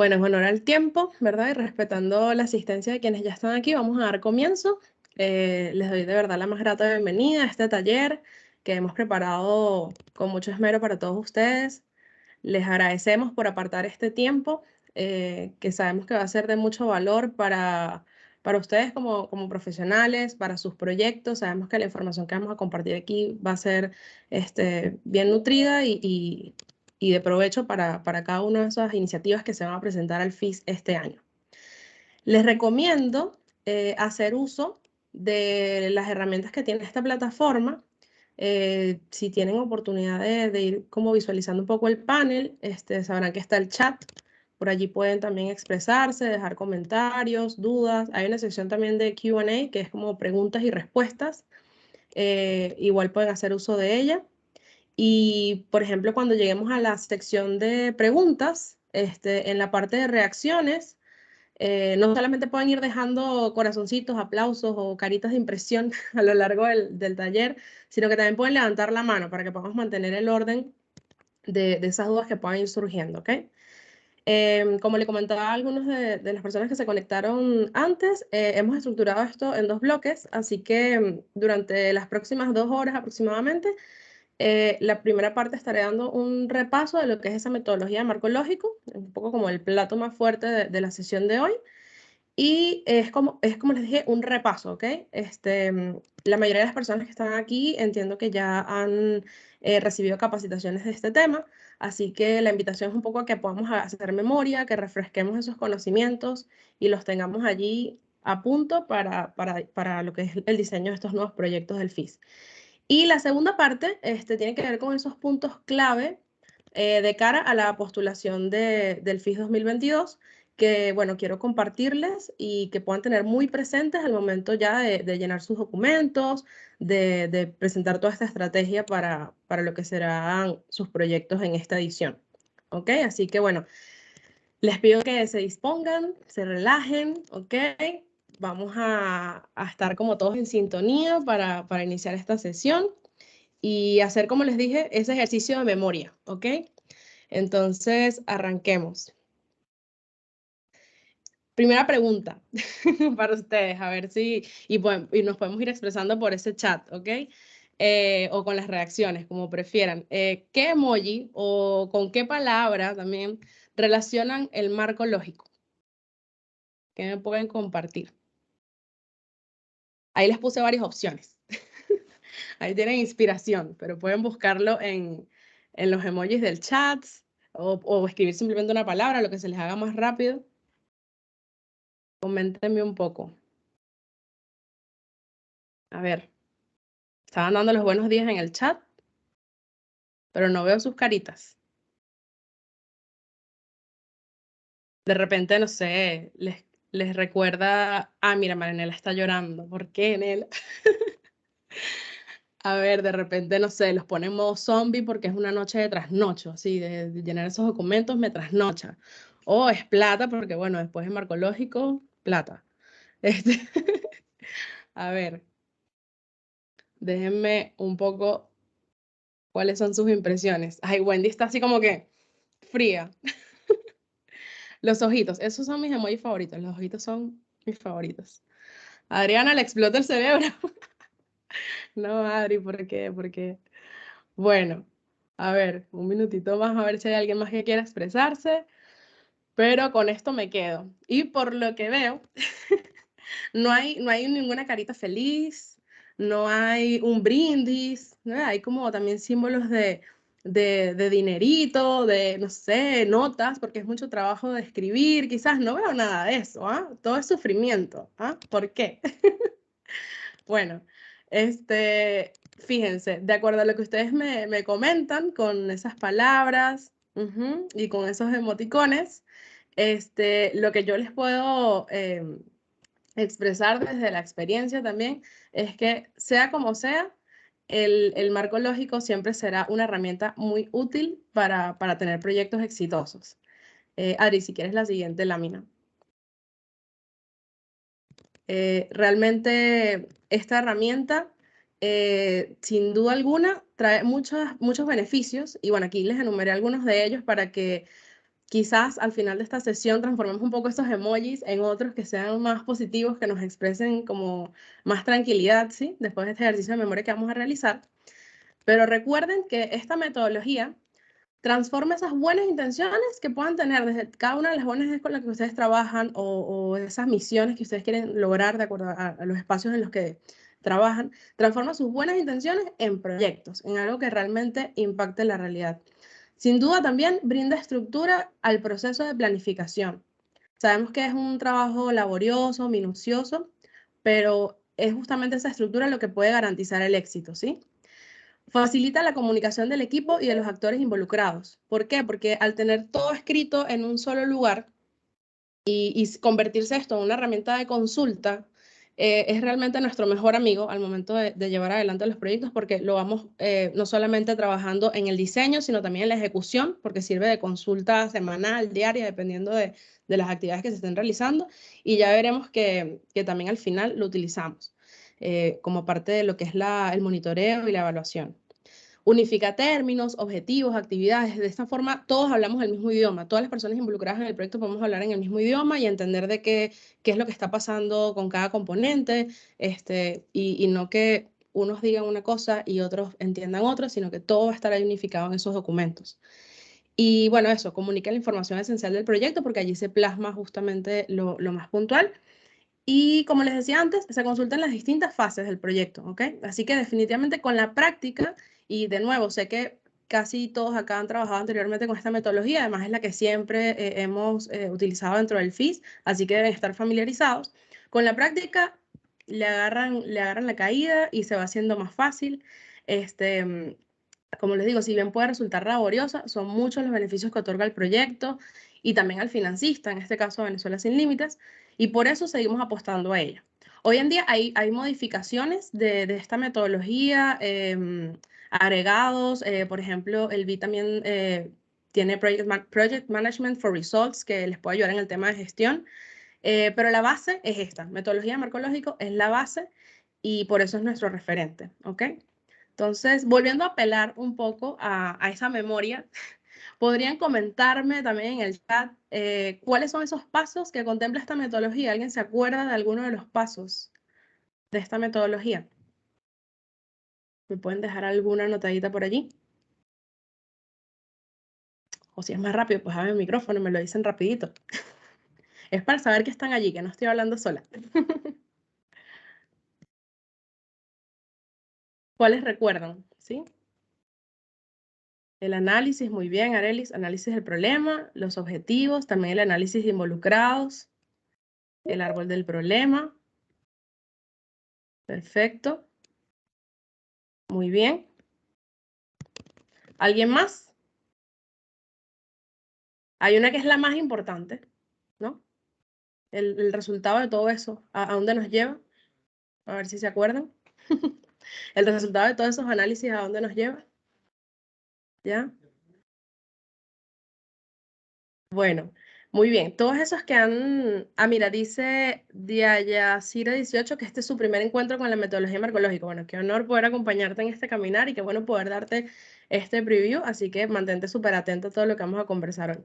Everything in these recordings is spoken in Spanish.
Bueno, en honor al tiempo, ¿verdad? Y respetando la asistencia de quienes ya están aquí, vamos a dar comienzo. Les doy de verdad la más grata bienvenida a este taller que hemos preparado con mucho esmero para todos ustedes. Les agradecemos por apartar este tiempo, que sabemos que va a ser de mucho valor para ustedes como profesionales, para sus proyectos. Sabemos que la información que vamos a compartir aquí va a ser bien nutrida y de provecho para cada una de esas iniciativas que se van a presentar al FIS este año. Les recomiendo hacer uso de las herramientas que tiene esta plataforma. Si tienen oportunidad de ir como visualizando un poco el panel, sabrán que está el chat. Por allí pueden también expresarse, dejar comentarios, dudas. Hay una sección también de Q&A, que es como preguntas y respuestas. Igual pueden hacer uso de ella. Y, por ejemplo, cuando lleguemos a la sección de preguntas, en la parte de reacciones, no solamente pueden ir dejando corazoncitos, aplausos o caritas de impresión a lo largo del taller, sino que también pueden levantar la mano para que podamos mantener el orden de esas dudas que puedan ir surgiendo, ¿ok? Como le comentaba a algunos de las personas que se conectaron antes, hemos estructurado esto en 2 bloques, así que durante las próximas 2 horas aproximadamente, la primera parte estaré dando un repaso de lo que es esa metodología de marco lógico, un poco como el plato más fuerte de la sesión de hoy. Y es como les dije, un repaso, ¿ok? La mayoría de las personas que están aquí entiendo que ya han recibido capacitaciones de este tema, así que la invitación es un poco a que podamos hacer memoria, que refresquemos esos conocimientos y los tengamos allí a punto para lo que es el diseño de estos nuevos proyectos del FIS. Y la segunda parte tiene que ver con esos puntos clave de cara a la postulación del FIS 2022, que, bueno, quiero compartirles y que puedan tener muy presentes al momento ya de llenar sus documentos, de presentar toda esta estrategia para lo que serán sus proyectos en esta edición. ¿Ok? Así que, bueno, les pido que se dispongan, se relajen, ¿ok? Vamos a estar como todos en sintonía para iniciar esta sesión y hacer, como les dije, ese ejercicio de memoria, ¿ok? Entonces, arranquemos. Primera pregunta para ustedes, a ver si, y nos podemos ir expresando por ese chat, ¿ok? O con las reacciones, como prefieran. ¿Qué emoji o con qué palabra también relacionan el marco lógico? ¿Qué me pueden compartir? Ahí les puse varias opciones. Ahí tienen inspiración, pero pueden buscarlo en los emojis del chat o escribir simplemente una palabra, lo que se les haga más rápido. Coméntenme un poco. A ver, estaban dando los buenos días en el chat, pero no veo sus caritas. De repente, no sé, les recuerda, mira, Marinela está llorando. ¿Por qué, Nela? A ver, de repente, no sé, los pone en modo zombie porque es una noche de trasnocho, así, de llenar esos documentos me trasnocha. O es plata porque, bueno, después de marco lógico, plata. Este, a ver, déjenme un poco cuáles son sus impresiones. Ay, Wendy está así como que fría. Los ojitos, esos son mis emojis favoritos. Los ojitos son mis favoritos. Adriana le explota el cerebro. No, Adri, ¿por qué? ¿Por qué? Bueno, a ver, un minutito más a ver si hay alguien más que quiera expresarse, pero con esto me quedo. Y por lo que veo, no hay ninguna carita feliz, no hay un brindis, ¿no? Hay como también símbolos de dinerito, de, no sé, notas, porque es mucho trabajo de escribir, quizás no veo nada de eso, ¿ah? Todo es sufrimiento, ¿ah? ¿Por qué? Bueno, fíjense, de acuerdo a lo que ustedes me comentan con esas palabras y con esos emoticones, lo que yo les puedo expresar desde la experiencia también es que sea como sea, el marco lógico siempre será una herramienta muy útil para tener proyectos exitosos. Adri, si quieres la siguiente lámina. Realmente esta herramienta, sin duda alguna, trae muchos beneficios y bueno, aquí les enumeré algunos de ellos para que quizás al final de esta sesión transformemos un poco estos emojis en otros que sean más positivos, que nos expresen como más tranquilidad, ¿sí? Después de este ejercicio de memoria que vamos a realizar. Pero recuerden que esta metodología transforma esas buenas intenciones que puedan tener desde cada una de las ONGs con las que ustedes trabajan o esas misiones que ustedes quieren lograr de acuerdo a los espacios en los que trabajan, transforma sus buenas intenciones en proyectos, en algo que realmente impacte la realidad. Sin duda también brinda estructura al proceso de planificación. Sabemos que es un trabajo laborioso, minucioso, pero es justamente esa estructura lo que puede garantizar el éxito, ¿sí? Facilita la comunicación del equipo y de los actores involucrados. ¿Por qué? Porque al tener todo escrito en un solo lugar y convertirse esto en una herramienta de consulta, es realmente nuestro mejor amigo al momento de llevar adelante los proyectos, porque lo vamos no solamente trabajando en el diseño, sino también en la ejecución, porque sirve de consulta semanal, diaria, dependiendo de las actividades que se estén realizando, y ya veremos que también al final lo utilizamos como parte de lo que es el monitoreo y la evaluación. Unifica términos, objetivos, actividades. De esta forma, todos hablamos el mismo idioma. Todas las personas involucradas en el proyecto podemos hablar en el mismo idioma y entender de qué es lo que está pasando con cada componente, y no que unos digan una cosa y otros entiendan otra, sino que todo va a estar ahí unificado en esos documentos. Y bueno, eso, comunica la información esencial del proyecto porque allí se plasma justamente lo más puntual. Y como les decía antes, se consultan las distintas fases del proyecto, ¿ok? Así que definitivamente con la práctica, y de nuevo, sé que casi todos acá han trabajado anteriormente con esta metodología, además es la que siempre hemos utilizado dentro del FIS, así que deben estar familiarizados. Con la práctica le agarran la caída y se va haciendo más fácil. Como les digo, si bien puede resultar laboriosa, son muchos los beneficios que otorga el proyecto y también al financista, en este caso Venezuela Sin Límites, y por eso seguimos apostando a ella. Hoy en día hay modificaciones de esta metodología, agregados, por ejemplo, el BI también tiene Project Management for Results, que les puede ayudar en el tema de gestión, pero la base es esta, metodología de marco lógico es la base y por eso es nuestro referente, ¿ok? Entonces, volviendo a apelar un poco a esa memoria, podrían comentarme también en el chat cuáles son esos pasos que contempla esta metodología. ¿Alguien se acuerda de alguno de los pasos de esta metodología? ¿Me pueden dejar alguna notadita por allí? O si es más rápido, pues abre el micrófono y me lo dicen rapidito. Es para saber que están allí, que no estoy hablando sola. ¿Cuáles recuerdan? ¿Sí? El análisis, muy bien, Arelis, análisis del problema, los objetivos, también el análisis de involucrados, el árbol del problema. Perfecto. Muy bien. ¿Alguien más? Hay una que es la más importante, ¿no? El resultado de todo eso, ¿a dónde nos lleva? A ver si se acuerdan. El resultado de todos esos análisis, ¿a dónde nos lleva? ¿Ya? Bueno, muy bien. Todos esos que han... Ah, mira, dice Diayacira18 que este es su primer encuentro con la metodología marcológica. Bueno, qué honor poder acompañarte en este caminar y qué bueno poder darte este preview, así que mantente súper atento a todo lo que vamos a conversar hoy.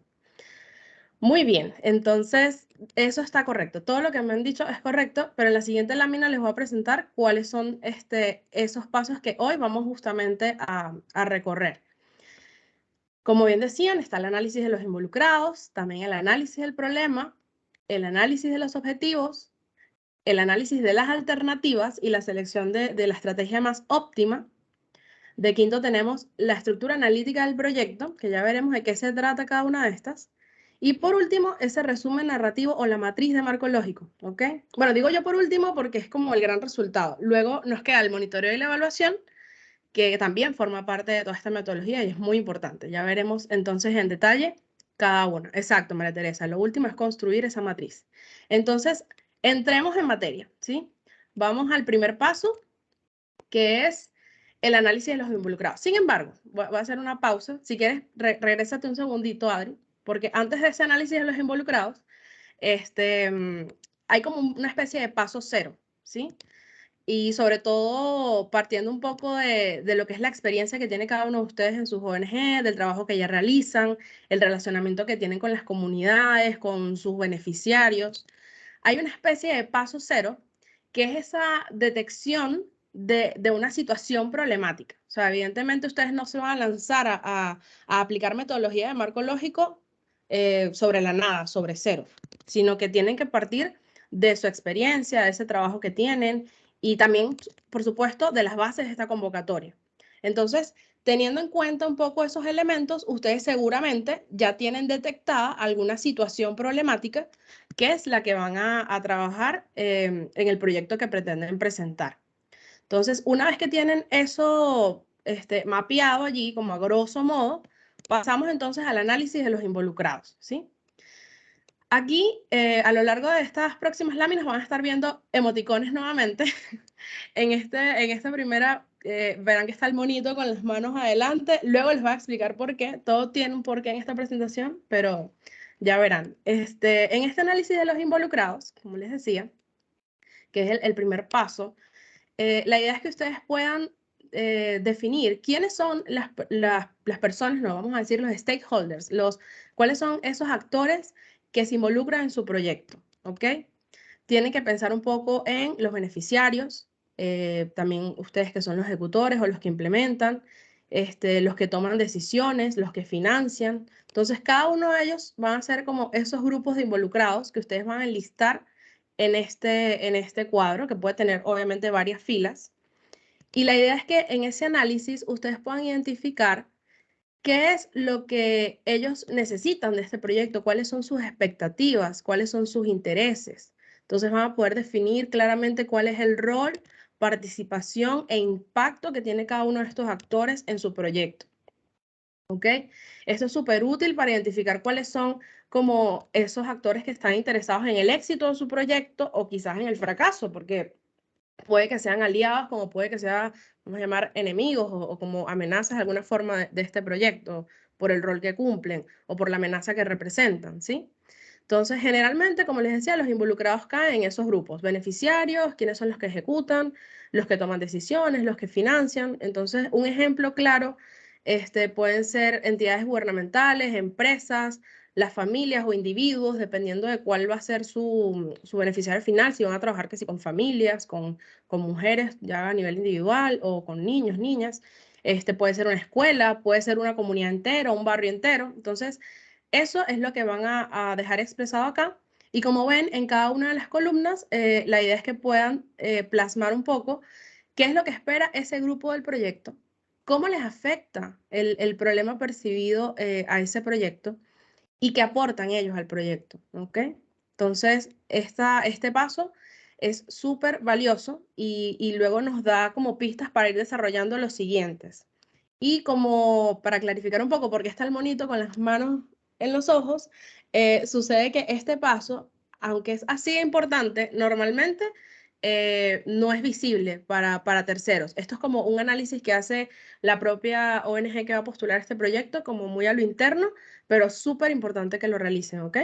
Muy bien, entonces eso está correcto. Todo lo que me han dicho es correcto, pero en la siguiente lámina les voy a presentar cuáles son esos pasos que hoy vamos justamente a recorrer. Como bien decían, está el análisis de los involucrados, también el análisis del problema, el análisis de los objetivos, el análisis de las alternativas y la selección de la estrategia más óptima. De quinto tenemos la estructura analítica del proyecto, que ya veremos de qué se trata cada una de estas. Y por último, ese resumen narrativo o la matriz de marco lógico, ¿ok? Bueno, digo yo por último porque es como el gran resultado. Luego nos queda el monitoreo y la evaluación, que también forma parte de toda esta metodología y es muy importante. Ya veremos entonces en detalle cada uno. Exacto, María Teresa. Lo último es construir esa matriz. Entonces, entremos en materia, ¿sí? Vamos al primer paso, que es el análisis de los involucrados. Sin embargo, voy a hacer una pausa. Si quieres, regrésate un segundito, Adri, porque antes de ese análisis de los involucrados, hay como una especie de paso cero, ¿sí? y sobre todo partiendo un poco de lo que es la experiencia que tiene cada uno de ustedes en sus ONG, del trabajo que ya realizan, el relacionamiento que tienen con las comunidades, con sus beneficiarios. Hay una especie de paso cero, que es esa detección de una situación problemática. O sea, evidentemente ustedes no se van a lanzar a aplicar metodología de marco lógico sobre la nada, sobre cero, sino que tienen que partir de su experiencia, de ese trabajo que tienen y también, por supuesto, de las bases de esta convocatoria. Entonces, teniendo en cuenta un poco esos elementos, ustedes seguramente ya tienen detectada alguna situación problemática que es la que van a trabajar en el proyecto que pretenden presentar. Entonces, una vez que tienen eso mapeado allí, como a grosso modo, pasamos entonces al análisis de los involucrados, ¿sí? Aquí, a lo largo de estas próximas láminas van a estar viendo emoticones nuevamente. En esta primera verán que está el monito con las manos adelante. Luego les voy a explicar por qué. Todo tiene un porqué en esta presentación, pero ya verán. En este análisis de los involucrados, como les decía, que es el primer paso, la idea es que ustedes puedan definir quiénes son las personas, no vamos a decir los stakeholders, cuáles son esos actores que se involucran en su proyecto, ¿ok? Tienen que pensar un poco en los beneficiarios, también ustedes que son los ejecutores o los que implementan, los que toman decisiones, los que financian. Entonces, cada uno de ellos van a ser como esos grupos de involucrados que ustedes van a enlistar en este cuadro, que puede tener obviamente varias filas. Y la idea es que en ese análisis ustedes puedan identificar qué es lo que ellos necesitan de este proyecto, cuáles son sus expectativas, cuáles son sus intereses. Entonces van a poder definir claramente cuál es el rol, participación e impacto que tiene cada uno de estos actores en su proyecto. ¿Ok? Esto es súper útil para identificar cuáles son como esos actores que están interesados en el éxito de su proyecto o quizás en el fracaso, porque puede que sean aliados, como puede que sean, vamos a llamar, enemigos o como amenazas de alguna forma de este proyecto por el rol que cumplen o por la amenaza que representan, ¿sí? Entonces, generalmente, como les decía, los involucrados caen en esos grupos, beneficiarios, quienes son los que ejecutan, los que toman decisiones, los que financian. Entonces, un ejemplo claro, pueden ser entidades gubernamentales, empresas, las familias o individuos, dependiendo de cuál va a ser su beneficiario final, si van a trabajar que si con familias, con mujeres ya a nivel individual o con niños, niñas. Puede ser una escuela, puede ser una comunidad entera, un barrio entero. Entonces, eso es lo que van a dejar expresado acá. Y como ven, en cada una de las columnas, la idea es que puedan plasmar un poco qué es lo que espera ese grupo del proyecto, cómo les afecta el problema percibido a ese proyecto y qué aportan ellos al proyecto, ¿ok? Entonces, este paso es súper valioso y luego nos da como pistas para ir desarrollando los siguientes. Y como para clarificar un poco por qué está el monito con las manos en los ojos, sucede que este paso, aunque es así de importante, normalmente no es visible para terceros. Esto es como un análisis que hace la propia ONG que va a postular este proyecto, como muy a lo interno, pero súper importante que lo realicen, ¿ok?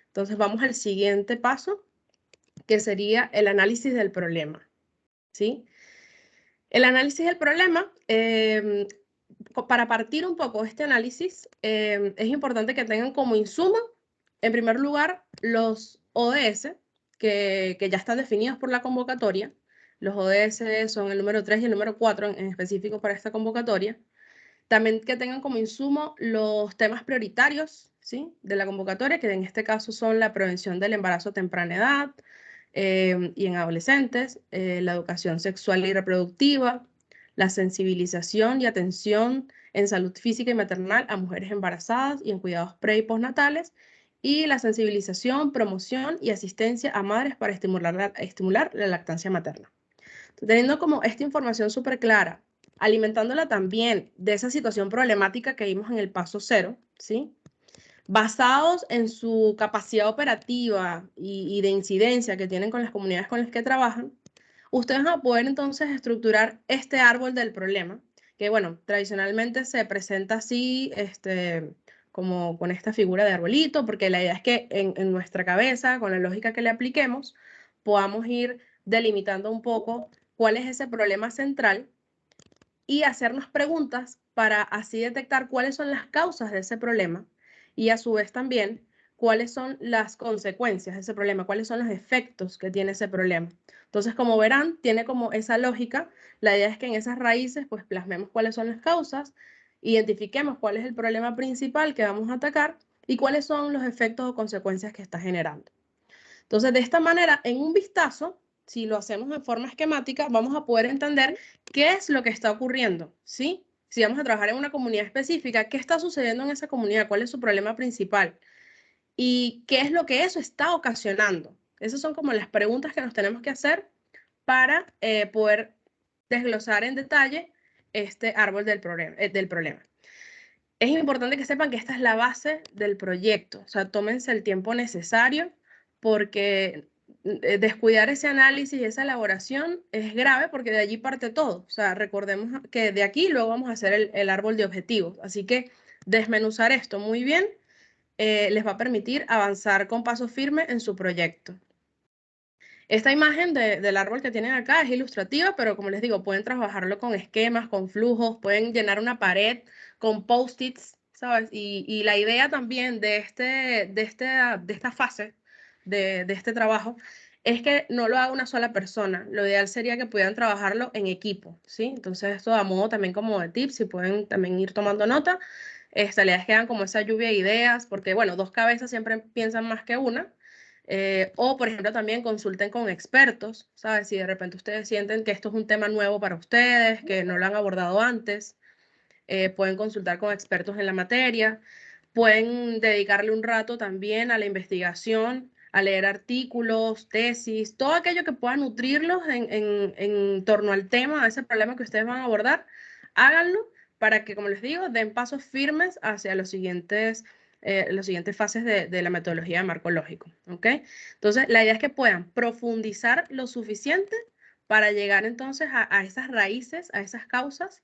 Entonces vamos al siguiente paso, que sería el análisis del problema, ¿sí? El análisis del problema, para partir un poco de este análisis, es importante que tengan como insumo, en primer lugar, los ODS, que ya están definidos por la convocatoria. Los ODS son el número 3 y el número 4 en específico para esta convocatoria. También que tengan como insumo los temas prioritarios, ¿sí?, de la convocatoria, que en este caso son la prevención del embarazo a temprana edad y en adolescentes, la educación sexual y reproductiva, la sensibilización y atención en salud física y maternal a mujeres embarazadas y en cuidados pre y postnatales, y la sensibilización, promoción y asistencia a madres para estimular la lactancia materna. Teniendo como esta información súper clara, alimentándola también de esa situación problemática que vimos en el paso cero, ¿sí?, basados en su capacidad operativa y de incidencia que tienen con las comunidades con las que trabajan, ustedes van a poder entonces estructurar este árbol del problema, que bueno, tradicionalmente se presenta así, como con esta figura de arbolito, porque la idea es que en nuestra cabeza, con la lógica que le apliquemos, podamos ir delimitando un poco cuál es ese problema central y hacernos preguntas para así detectar cuáles son las causas de ese problema y a su vez también cuáles son las consecuencias de ese problema, cuáles son los efectos que tiene ese problema. Entonces, como verán, tiene como esa lógica. La idea es que en esas raíces pues plasmemos cuáles son las causas, identifiquemos cuál es el problema principal que vamos a atacar y cuáles son los efectos o consecuencias que está generando. Entonces, de esta manera, en un vistazo, si lo hacemos de forma esquemática, vamos a poder entender qué es lo que está ocurriendo, ¿sí? Si vamos a trabajar en una comunidad específica, ¿qué está sucediendo en esa comunidad? ¿Cuál es su problema principal? ¿Y qué es lo que eso está ocasionando? Esas son como las preguntas que nos tenemos que hacer para poder desglosar en detalle este árbol del problema. Es importante que sepan que esta es la base del proyecto, o sea, tómense el tiempo necesario porque descuidar ese análisis y esa elaboración es grave porque de allí parte todo. O sea, recordemos que de aquí luego vamos a hacer el árbol de objetivos. Así que desmenuzar esto muy bien les va a permitir avanzar con paso firme en su proyecto. Esta imagen del árbol que tienen acá es ilustrativa, pero como les digo, pueden trabajarlo con esquemas, con flujos, pueden llenar una pared con post-its, ¿sabes? Y la idea también de esta fase de este trabajo es que no lo haga una sola persona. Lo ideal sería que pudieran trabajarlo en equipo, ¿sí? Entonces esto a modo también como de tips y pueden también ir tomando nota. La idea es que hagan como esa lluvia de ideas, porque bueno, dos cabezas siempre piensan más que una. O, por ejemplo, también consulten con expertos, ¿sabes? Si de repente ustedes sienten que esto es un tema nuevo para ustedes, que no lo han abordado antes, pueden consultar con expertos en la materia, pueden dedicarle un rato también a la investigación, a leer artículos, tesis, todo aquello que pueda nutrirlos en torno al tema, a ese problema que ustedes van a abordar, háganlo para que, como les digo, den pasos firmes hacia las siguientes fases de la metodología de marco lógico, ¿ok? Entonces, la idea es que puedan profundizar lo suficiente para llegar entonces a esas raíces, a esas causas.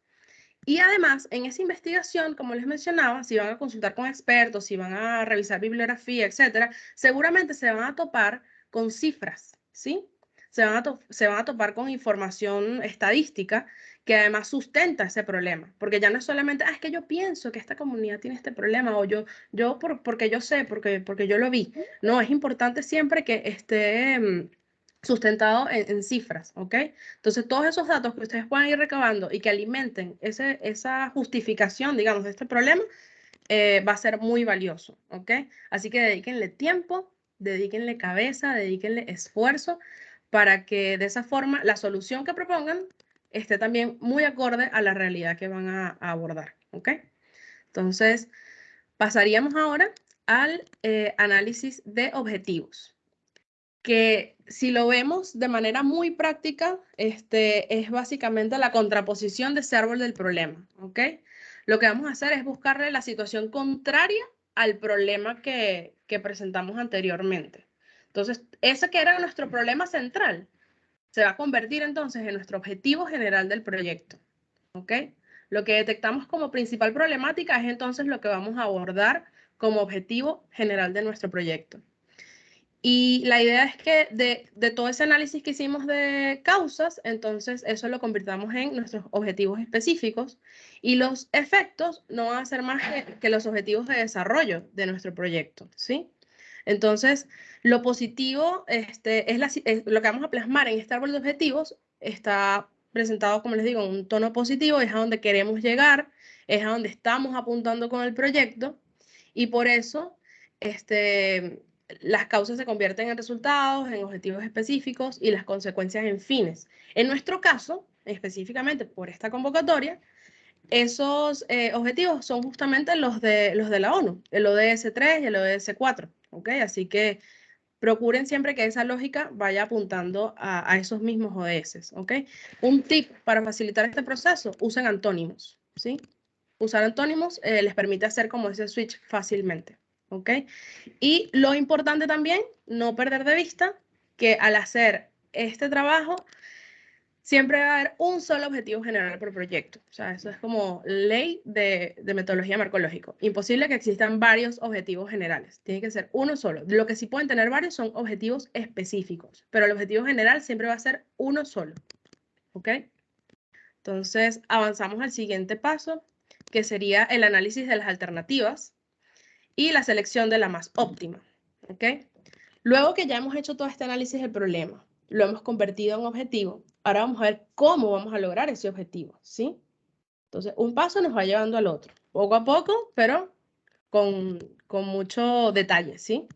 Y además, en esa investigación, como les mencionaba, si van a consultar con expertos, si van a revisar bibliografía, etcétera, seguramente se van a topar con cifras, ¿sí? Se van a topar con información estadística que además sustenta ese problema, porque ya no es solamente, es que yo pienso que esta comunidad tiene este problema, o porque yo sé, porque yo lo vi. No, es importante siempre que esté sustentado en cifras, ¿ok? Entonces, todos esos datos que ustedes puedan ir recabando y que alimenten esa justificación, digamos, de este problema, va a ser muy valioso, ¿ok? Así que dedíquenle tiempo, dedíquenle cabeza, dedíquenle esfuerzo para que de esa forma la solución que propongan esté también muy acorde a la realidad que van a abordar, ¿ok? Entonces, pasaríamos ahora al análisis de objetivos, que si lo vemos de manera muy práctica, es básicamente la contraposición de ese árbol del problema, ¿ok? Lo que vamos a hacer es buscarle la situación contraria al problema que presentamos anteriormente. Entonces, ese que era nuestro problema central se va a convertir entonces en nuestro objetivo general del proyecto, ¿ok? Lo que detectamos como principal problemática es entonces lo que vamos a abordar como objetivo general de nuestro proyecto. Y la idea es que de todo ese análisis que hicimos de causas, entonces eso lo convirtamos en nuestros objetivos específicos y los efectos no van a ser más que los objetivos de desarrollo de nuestro proyecto, ¿sí? Entonces, lo positivo es lo que vamos a plasmar en este árbol de objetivos, está presentado, como les digo, en un tono positivo, es a donde queremos llegar, es a donde estamos apuntando con el proyecto y por eso, las causas se convierten en resultados, en objetivos específicos y las consecuencias en fines. En nuestro caso, específicamente por esta convocatoria, esos objetivos son justamente los de la ONU, el ODS 3 y el ODS 4, ¿ok? Así que procuren siempre que esa lógica vaya apuntando a esos mismos ODS, ¿ok? Un tip para facilitar este proceso, usen antónimos, ¿sí? Usar antónimos les permite hacer como ese switch fácilmente, ¿ok? Y lo importante también, no perder de vista que al hacer este trabajo, siempre va a haber un solo objetivo general por proyecto. O sea, eso es como ley de metodología marcológico. Imposible que existan varios objetivos generales. Tiene que ser uno solo. Lo que sí pueden tener varios son objetivos específicos, pero el objetivo general siempre va a ser uno solo. ¿ok? Entonces, avanzamos al siguiente paso, que sería el análisis de las alternativas y la selección de la más óptima, ¿ok? Luego que ya hemos hecho todo este análisis del problema, lo hemos convertido en objetivo, ahora vamos a ver cómo vamos a lograr ese objetivo, ¿sí? Entonces, un paso nos va llevando al otro, poco a poco, pero con mucho detalle, ¿sí?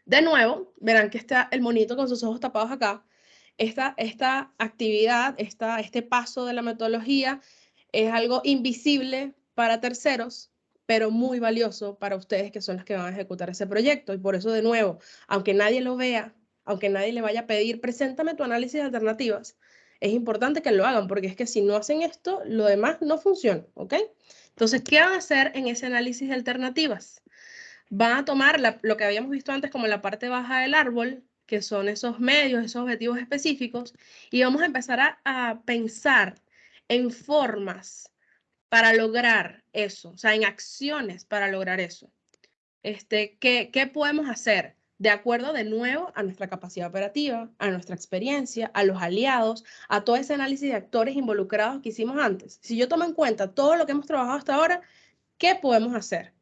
De nuevo, verán que está el monito con sus ojos tapados acá. Esta actividad, este paso de la metodología es algo invisible para terceros, pero muy valioso para ustedes que son los que van a ejecutar ese proyecto. Y por eso, de nuevo, aunque nadie lo vea, aunque nadie le vaya a pedir, preséntame tu análisis de alternativas, es importante que lo hagan, porque es que si no hacen esto, lo demás no funciona, ¿ok? Entonces, ¿qué van a hacer en ese análisis de alternativas? Van a tomar lo que habíamos visto antes como la parte baja del árbol, que son esos medios, esos objetivos específicos, y vamos a empezar a pensar en formas para lograr eso, o sea, en acciones para lograr eso. ¿Qué podemos hacer? De acuerdo de nuevo a nuestra capacidad operativa, a nuestra experiencia, a los aliados, a todo ese análisis de actores involucrados que hicimos antes. Si yo tomo en cuenta todo lo que hemos trabajado hasta ahora, ¿qué podemos hacer?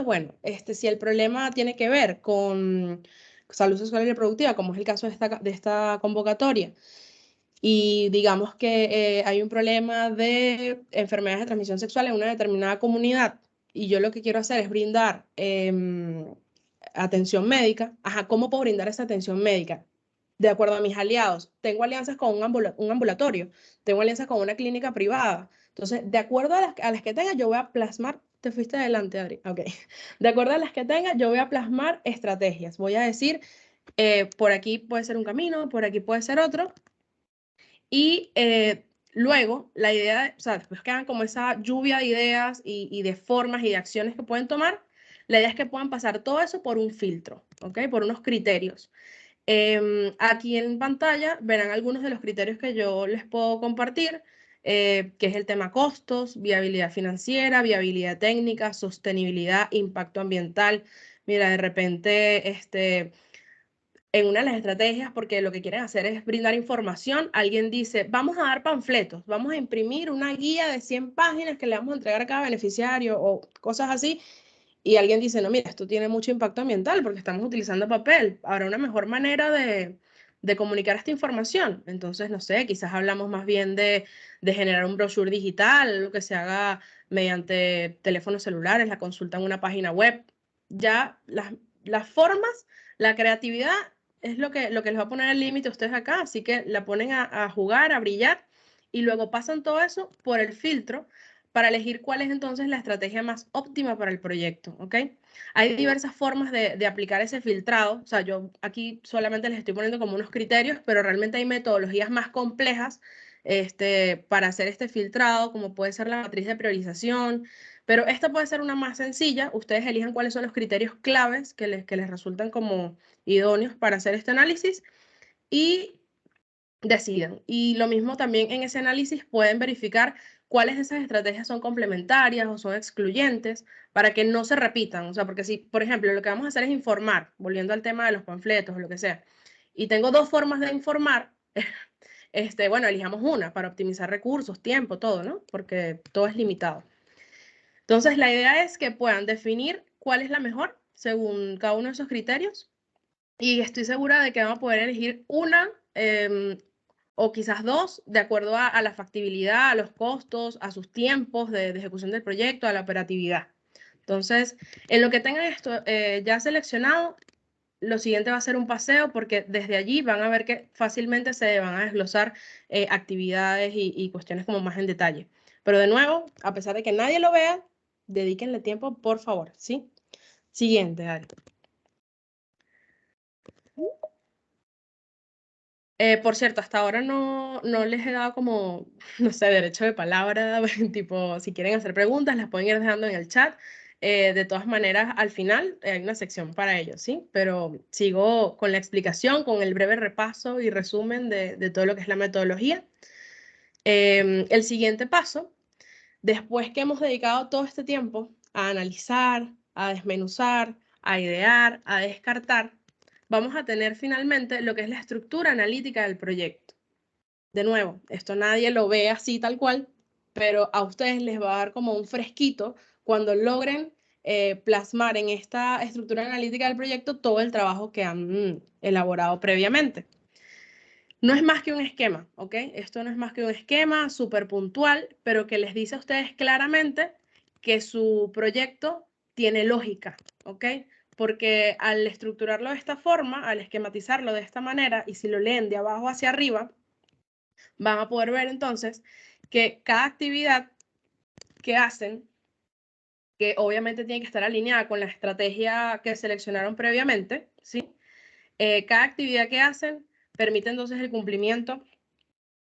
Bueno, si el problema tiene que ver con salud sexual y reproductiva, como es el caso de esta convocatoria, y digamos que hay un problema de enfermedades de transmisión sexual en una determinada comunidad, y yo lo que quiero hacer es brindar atención médica, ¿cómo puedo brindar esa atención médica? De acuerdo a mis aliados, tengo alianzas con un ambulatorio, tengo alianzas con una clínica privada. Entonces, de acuerdo a las que tenga, yo voy a plasmar, te fuiste adelante, Adri, ok. De acuerdo a las que tenga, yo voy a plasmar estrategias. Voy a decir, por aquí puede ser un camino, por aquí puede ser otro. Y luego, la idea, o sea, después que hagan como esa lluvia de ideas y de formas y de acciones que pueden tomar, la idea es que puedan pasar todo eso por un filtro, ¿ok? Por unos criterios. Aquí en pantalla verán algunos de los criterios que yo les puedo compartir, que es el tema costos, viabilidad financiera, viabilidad técnica, sostenibilidad, impacto ambiental. Mira, de repente, en una de las estrategias, porque lo que quieren hacer es brindar información, alguien dice, vamos a dar panfletos, vamos a imprimir una guía de 100 páginas que le vamos a entregar a cada beneficiario o cosas así, y alguien dice, no, mira, esto tiene mucho impacto ambiental porque estamos utilizando papel. Habrá una mejor manera de comunicar esta información. Entonces, no sé, quizás hablamos más bien de generar un brochure digital, lo que se haga mediante teléfonos celulares, la consulta en una página web. Ya las formas, la creatividad es lo que les va a poner el límite a ustedes acá, así que la ponen a jugar, a brillar, y luego pasan todo eso por el filtro para elegir cuál es entonces la estrategia más óptima para el proyecto, ¿ok? Hay diversas formas de aplicar ese filtrado, o sea, yo aquí solamente les estoy poniendo como unos criterios, pero realmente hay metodologías más complejas para hacer este filtrado, como puede ser la matriz de priorización, pero esta puede ser una más sencilla. Ustedes elijan cuáles son los criterios claves que les resultan como idóneos para hacer este análisis y decidan. Y lo mismo también en ese análisis pueden verificar cuáles de esas estrategias son complementarias o son excluyentes para que no se repitan. O sea, porque si, por ejemplo, lo que vamos a hacer es informar, volviendo al tema de los panfletos o lo que sea, y tengo dos formas de informar, bueno, elijamos una para optimizar recursos, tiempo, todo, ¿no? Porque todo es limitado. Entonces, la idea es que puedan definir cuál es la mejor según cada uno de esos criterios y estoy segura de que van a poder elegir una o quizás dos, de acuerdo a la factibilidad, a los costos, a sus tiempos de ejecución del proyecto, a la operatividad. Entonces, en lo que tengan esto ya seleccionado, lo siguiente va a ser un paseo porque desde allí van a ver que fácilmente se van a desglosar actividades y cuestiones como más en detalle. Pero de nuevo, a pesar de que nadie lo vea, dedíquenle tiempo, por favor, ¿sí? Siguiente, Ari. Por cierto, hasta ahora no les he dado como, no sé, derecho de palabra, tipo, si quieren hacer preguntas, las pueden ir dejando en el chat. De todas maneras, al final hay una sección para ellos, ¿sí? Pero sigo con la explicación, con el breve repaso y resumen de todo lo que es la metodología. El siguiente paso, después que hemos dedicado todo este tiempo a analizar, a desmenuzar, a idear, a descartar, vamos a tener finalmente lo que es la estructura analítica del proyecto. de nuevo, esto nadie lo ve así tal cual, pero a ustedes les va a dar como un fresquito cuando logren plasmar en esta estructura analítica del proyecto todo el trabajo que han elaborado previamente. No es más que un esquema, ¿ok? Esto no es más que un esquema súper puntual, pero que les dice a ustedes claramente que su proyecto tiene lógica, ¿ok? Porque al estructurarlo de esta forma, al esquematizarlo de esta manera, y si lo leen de abajo hacia arriba, van a poder ver entonces que cada actividad que hacen, que obviamente tiene que estar alineada con la estrategia que seleccionaron previamente, ¿sí? Cada actividad que hacen permite entonces el cumplimiento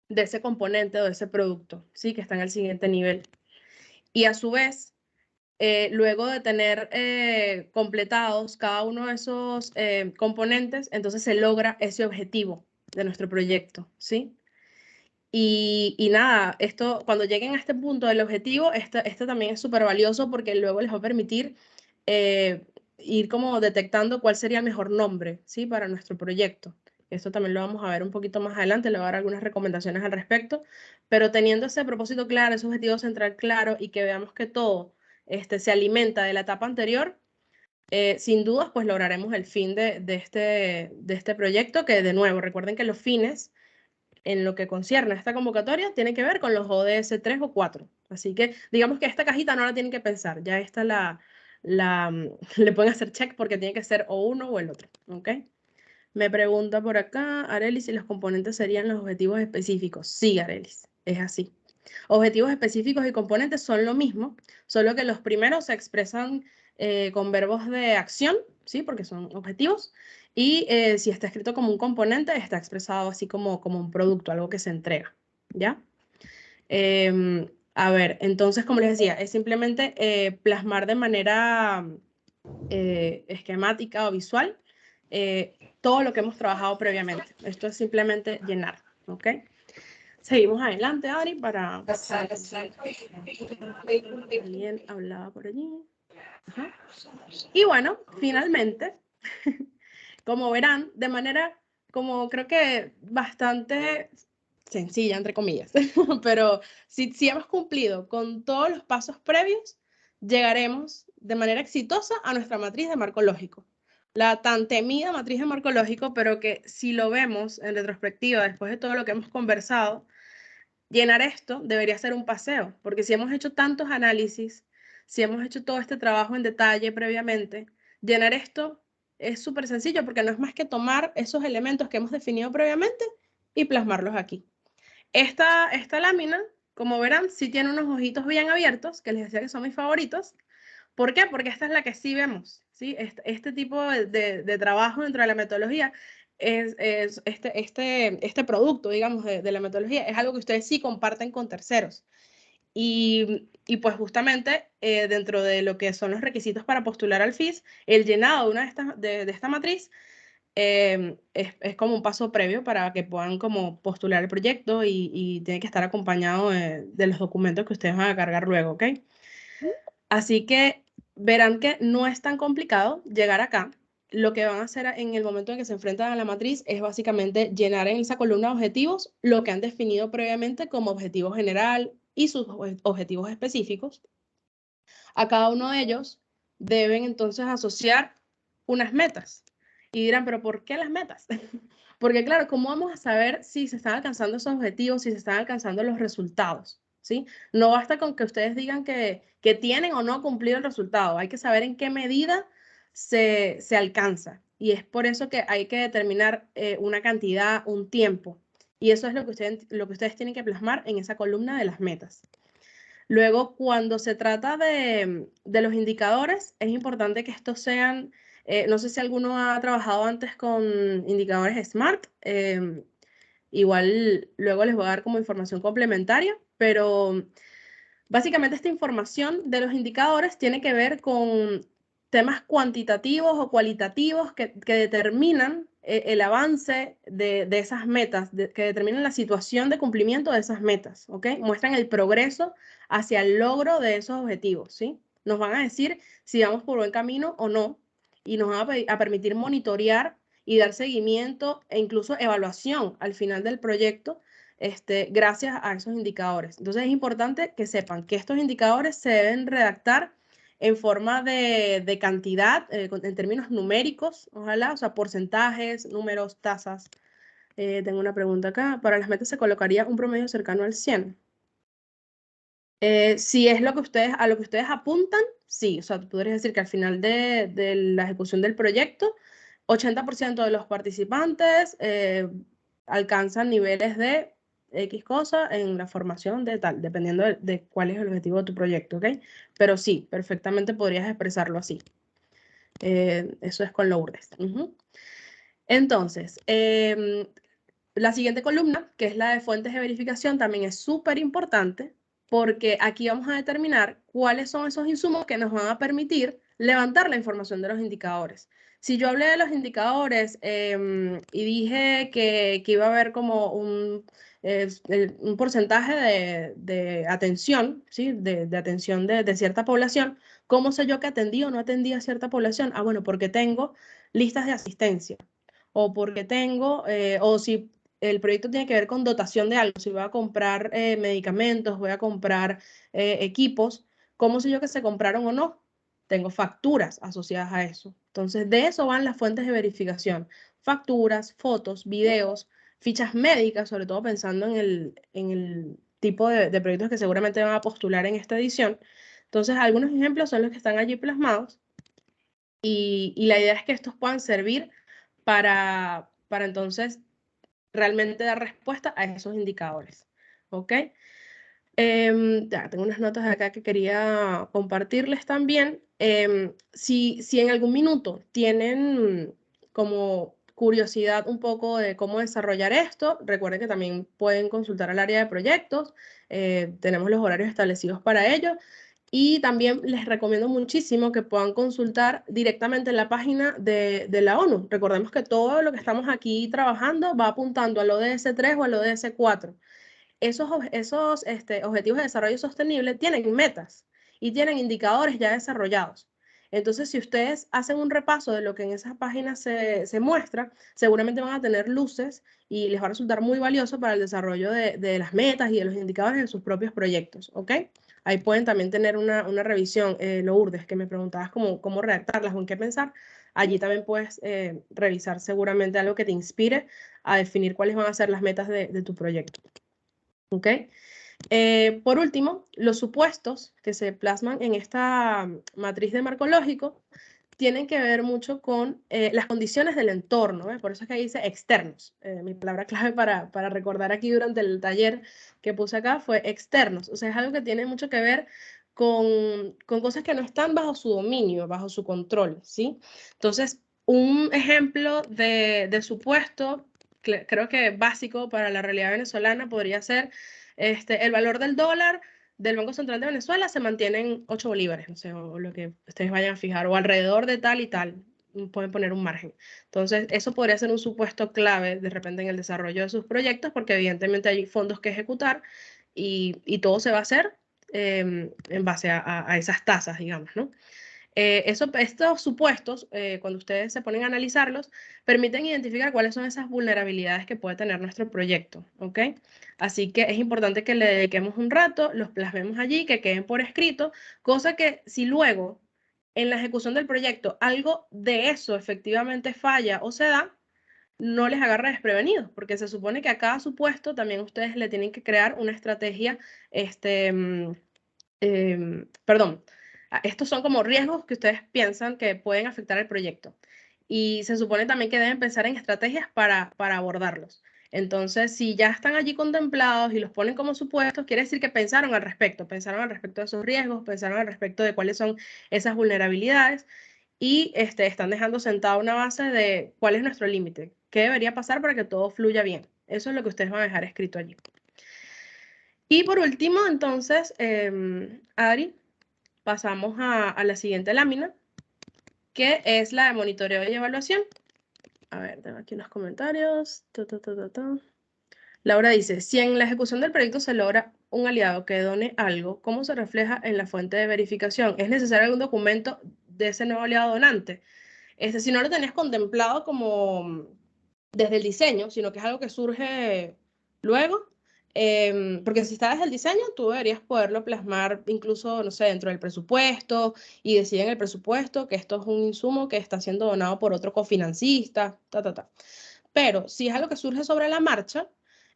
de ese componente o de ese producto, ¿sí? Que está en el siguiente nivel. Y a su vez, luego de tener completados cada uno de esos componentes, entonces se logra ese objetivo de nuestro proyecto, ¿sí? Y nada, esto, cuando lleguen a este punto del objetivo, esto también es súper valioso porque luego les va a permitir ir como detectando cuál sería el mejor nombre, ¿sí? Para nuestro proyecto. Esto también lo vamos a ver un poquito más adelante, le voy a dar algunas recomendaciones al respecto, pero teniendo ese propósito claro, ese objetivo central claro y que veamos que todo se alimenta de la etapa anterior, sin dudas pues lograremos el fin de este proyecto, que de nuevo, recuerden que los fines en lo que concierne a esta convocatoria tiene que ver con los ODS 3 o 4. Así que digamos que esta cajita no la tienen que pensar, ya esta le pueden hacer check porque tiene que ser o uno o el otro, ¿ok? Me pregunta por acá, Arelis, si los componentes serían los objetivos específicos. Sí, Arelis, es así. Objetivos específicos y componentes son lo mismo, solo que los primeros se expresan con verbos de acción, ¿sí? Porque son objetivos, y si está escrito como un componente, está expresado así como un producto, algo que se entrega, ¿ya? A ver, entonces, como les decía, es simplemente plasmar de manera esquemática o visual todo lo que hemos trabajado previamente. Esto es simplemente llenar, ¿ok? Seguimos adelante, Adri, para... Alguien hablaba por allí. Ajá. Y bueno, finalmente, como verán, de manera como creo que bastante sencilla, entre comillas, pero si hemos cumplido con todos los pasos previos, llegaremos de manera exitosa a nuestra matriz de marco lógico. La tan temida matriz de marco lógico, pero que si lo vemos en retrospectiva, después de todo lo que hemos conversado, llenar esto debería ser un paseo, porque si hemos hecho tantos análisis, si hemos hecho todo este trabajo en detalle previamente, llenar esto es súper sencillo porque no es más que tomar esos elementos que hemos definido previamente y plasmarlos aquí. Esta lámina, como verán, sí tiene unos ojitos bien abiertos, que les decía que son mis favoritos. ¿Por qué? Porque esta es la que sí vemos, ¿sí? Este tipo de trabajo dentro de la metodología este producto, digamos, de la metodología, es algo que ustedes sí comparten con terceros. Y pues justamente dentro de lo que son los requisitos para postular al FIS, el llenado de una de esta matriz es como un paso previo para que puedan como postular el proyecto y tiene que estar acompañado de los documentos que ustedes van a cargar luego, ¿ok? Así que verán que no es tan complicado llegar acá. Lo que van a hacer en el momento en que se enfrentan a la matriz es básicamente llenar en esa columna de objetivos lo que han definido previamente como objetivo general y sus objetivos específicos. A cada uno de ellos deben entonces asociar unas metas. Y dirán, ¿pero por qué las metas? Porque claro, ¿cómo vamos a saber si se están alcanzando esos objetivos, si se están alcanzando los resultados? ¿Sí? No basta con que ustedes digan que tienen o no cumplido el resultado. Hay que saber en qué medida se alcanza. Y es por eso que hay que determinar una cantidad, un tiempo. Y eso es lo que ustedes tienen que plasmar en esa columna de las metas. Luego, cuando se trata de los indicadores, es importante que estos sean, no sé si alguno ha trabajado antes con indicadores SMART, igual luego les voy a dar como información complementaria, pero básicamente esta información de los indicadores tiene que ver con temas cuantitativos o cualitativos que determinan el avance de esas metas, que determinan la situación de cumplimiento de esas metas, ¿ok? Muestran el progreso hacia el logro de esos objetivos, ¿sí? Nos van a decir si vamos por buen camino o no, y nos van a permitir monitorear y dar seguimiento e incluso evaluación al final del proyecto gracias a esos indicadores. Entonces es importante que sepan que estos indicadores se deben redactar en forma de cantidad, en términos numéricos, ojalá, o sea, porcentajes, números, tasas. Tengo una pregunta acá. Para las metas se colocaría un promedio cercano al 100. Si es a lo que ustedes apuntan, sí. O sea, tú podrías decir que al final de la ejecución del proyecto, 80% de los participantes alcanzan niveles de X cosa en la formación de tal, dependiendo de cuál es el objetivo de tu proyecto, ¿ok? Pero sí, perfectamente podrías expresarlo así. Eso es con Lourdes. Entonces, la siguiente columna, que es la de fuentes de verificación, también es súper importante porque aquí vamos a determinar cuáles son esos insumos que nos van a permitir levantar la información de los indicadores. Si yo hablé de los indicadores y dije que iba a haber como un porcentaje de atención, ¿sí? de atención de cierta población, ¿cómo sé yo que atendí o no atendí a cierta población? Ah, bueno, porque tengo listas de asistencia o porque tengo, o si el proyecto tiene que ver con dotación de algo, si voy a comprar medicamentos, voy a comprar equipos, ¿cómo sé yo que se compraron o no? Tengo facturas asociadas a eso. Entonces, de eso van las fuentes de verificación. Facturas, fotos, videos, fichas médicas, sobre todo pensando en el tipo de proyectos que seguramente van a postular en esta edición. Entonces, algunos ejemplos son los que están allí plasmados y la idea es que estos puedan servir para entonces realmente dar respuesta a esos indicadores. ¿Ok? Ya, tengo unas notas acá que quería compartirles también. Si en algún minuto tienen como curiosidad un poco de cómo desarrollar esto, recuerden que también pueden consultar al área de proyectos. Tenemos los horarios establecidos para ello. Y también les recomiendo muchísimo que puedan consultar directamente en la página de la ONU. Recordemos que todo lo que estamos aquí trabajando va apuntando al ODS 3 o al ODS 4. Esos objetivos de desarrollo sostenible tienen metas y tienen indicadores ya desarrollados. Entonces, si ustedes hacen un repaso de lo que en esas páginas se muestra, seguramente van a tener luces y les va a resultar muy valioso para el desarrollo de las metas y de los indicadores en sus propios proyectos, ¿ok? Ahí pueden también tener una revisión, Lourdes, que me preguntabas cómo redactarlas o en qué pensar. Allí también puedes revisar seguramente algo que te inspire a definir cuáles van a ser las metas de tu proyecto. ¿Ok? Por último, los supuestos que se plasman en esta matriz de marco lógico tienen que ver mucho con las condiciones del entorno, ¿eh? Por eso es que dice externos. Mi palabra clave para recordar aquí durante el taller que puse acá fue externos. O sea, es algo que tiene mucho que ver con cosas que no están bajo su dominio, bajo su control, ¿sí? Entonces, un ejemplo de supuesto, creo que básico para la realidad venezolana podría ser el valor del dólar del Banco Central de Venezuela se mantiene en 8 bolívares, no sé, o lo que ustedes vayan a fijar, o alrededor de tal y tal, pueden poner un margen. Entonces, eso podría ser un supuesto clave de repente en el desarrollo de sus proyectos, porque evidentemente hay fondos que ejecutar y todo se va a hacer en base a esas tasas, digamos, ¿no? Estos supuestos, cuando ustedes se ponen a analizarlos, permiten identificar cuáles son esas vulnerabilidades que puede tener nuestro proyecto, ¿ok? Así que es importante que le dediquemos un rato, los plasmemos allí, que queden por escrito, cosa que si luego en la ejecución del proyecto algo de eso efectivamente falla o se da, no les agarra desprevenidos, porque se supone que a cada supuesto también ustedes le tienen que crear una estrategia, perdón, estos son como riesgos que ustedes piensan que pueden afectar el proyecto. Y se supone también que deben pensar en estrategias para abordarlos. Entonces, si ya están allí contemplados y los ponen como supuestos, quiere decir que pensaron al respecto de esos riesgos, pensaron al respecto de cuáles son esas vulnerabilidades y están dejando sentada una base de cuál es nuestro límite, qué debería pasar para que todo fluya bien. Eso es lo que ustedes van a dejar escrito allí. Y por último, entonces, Adri, pasamos a la siguiente lámina, que es la de monitoreo y evaluación. A ver, tengo aquí unos comentarios. Laura dice, si en la ejecución del proyecto se logra un aliado que done algo, ¿cómo se refleja en la fuente de verificación? ¿Es necesario algún documento de ese nuevo aliado donante? Si no lo tenías contemplado como desde el diseño, sino que es algo que surge luego, Porque si está desde el diseño, tú deberías poderlo plasmar incluso, no sé, dentro del presupuesto y decir en el presupuesto que esto es un insumo que está siendo donado por otro cofinancista, ta. Pero si es algo que surge sobre la marcha,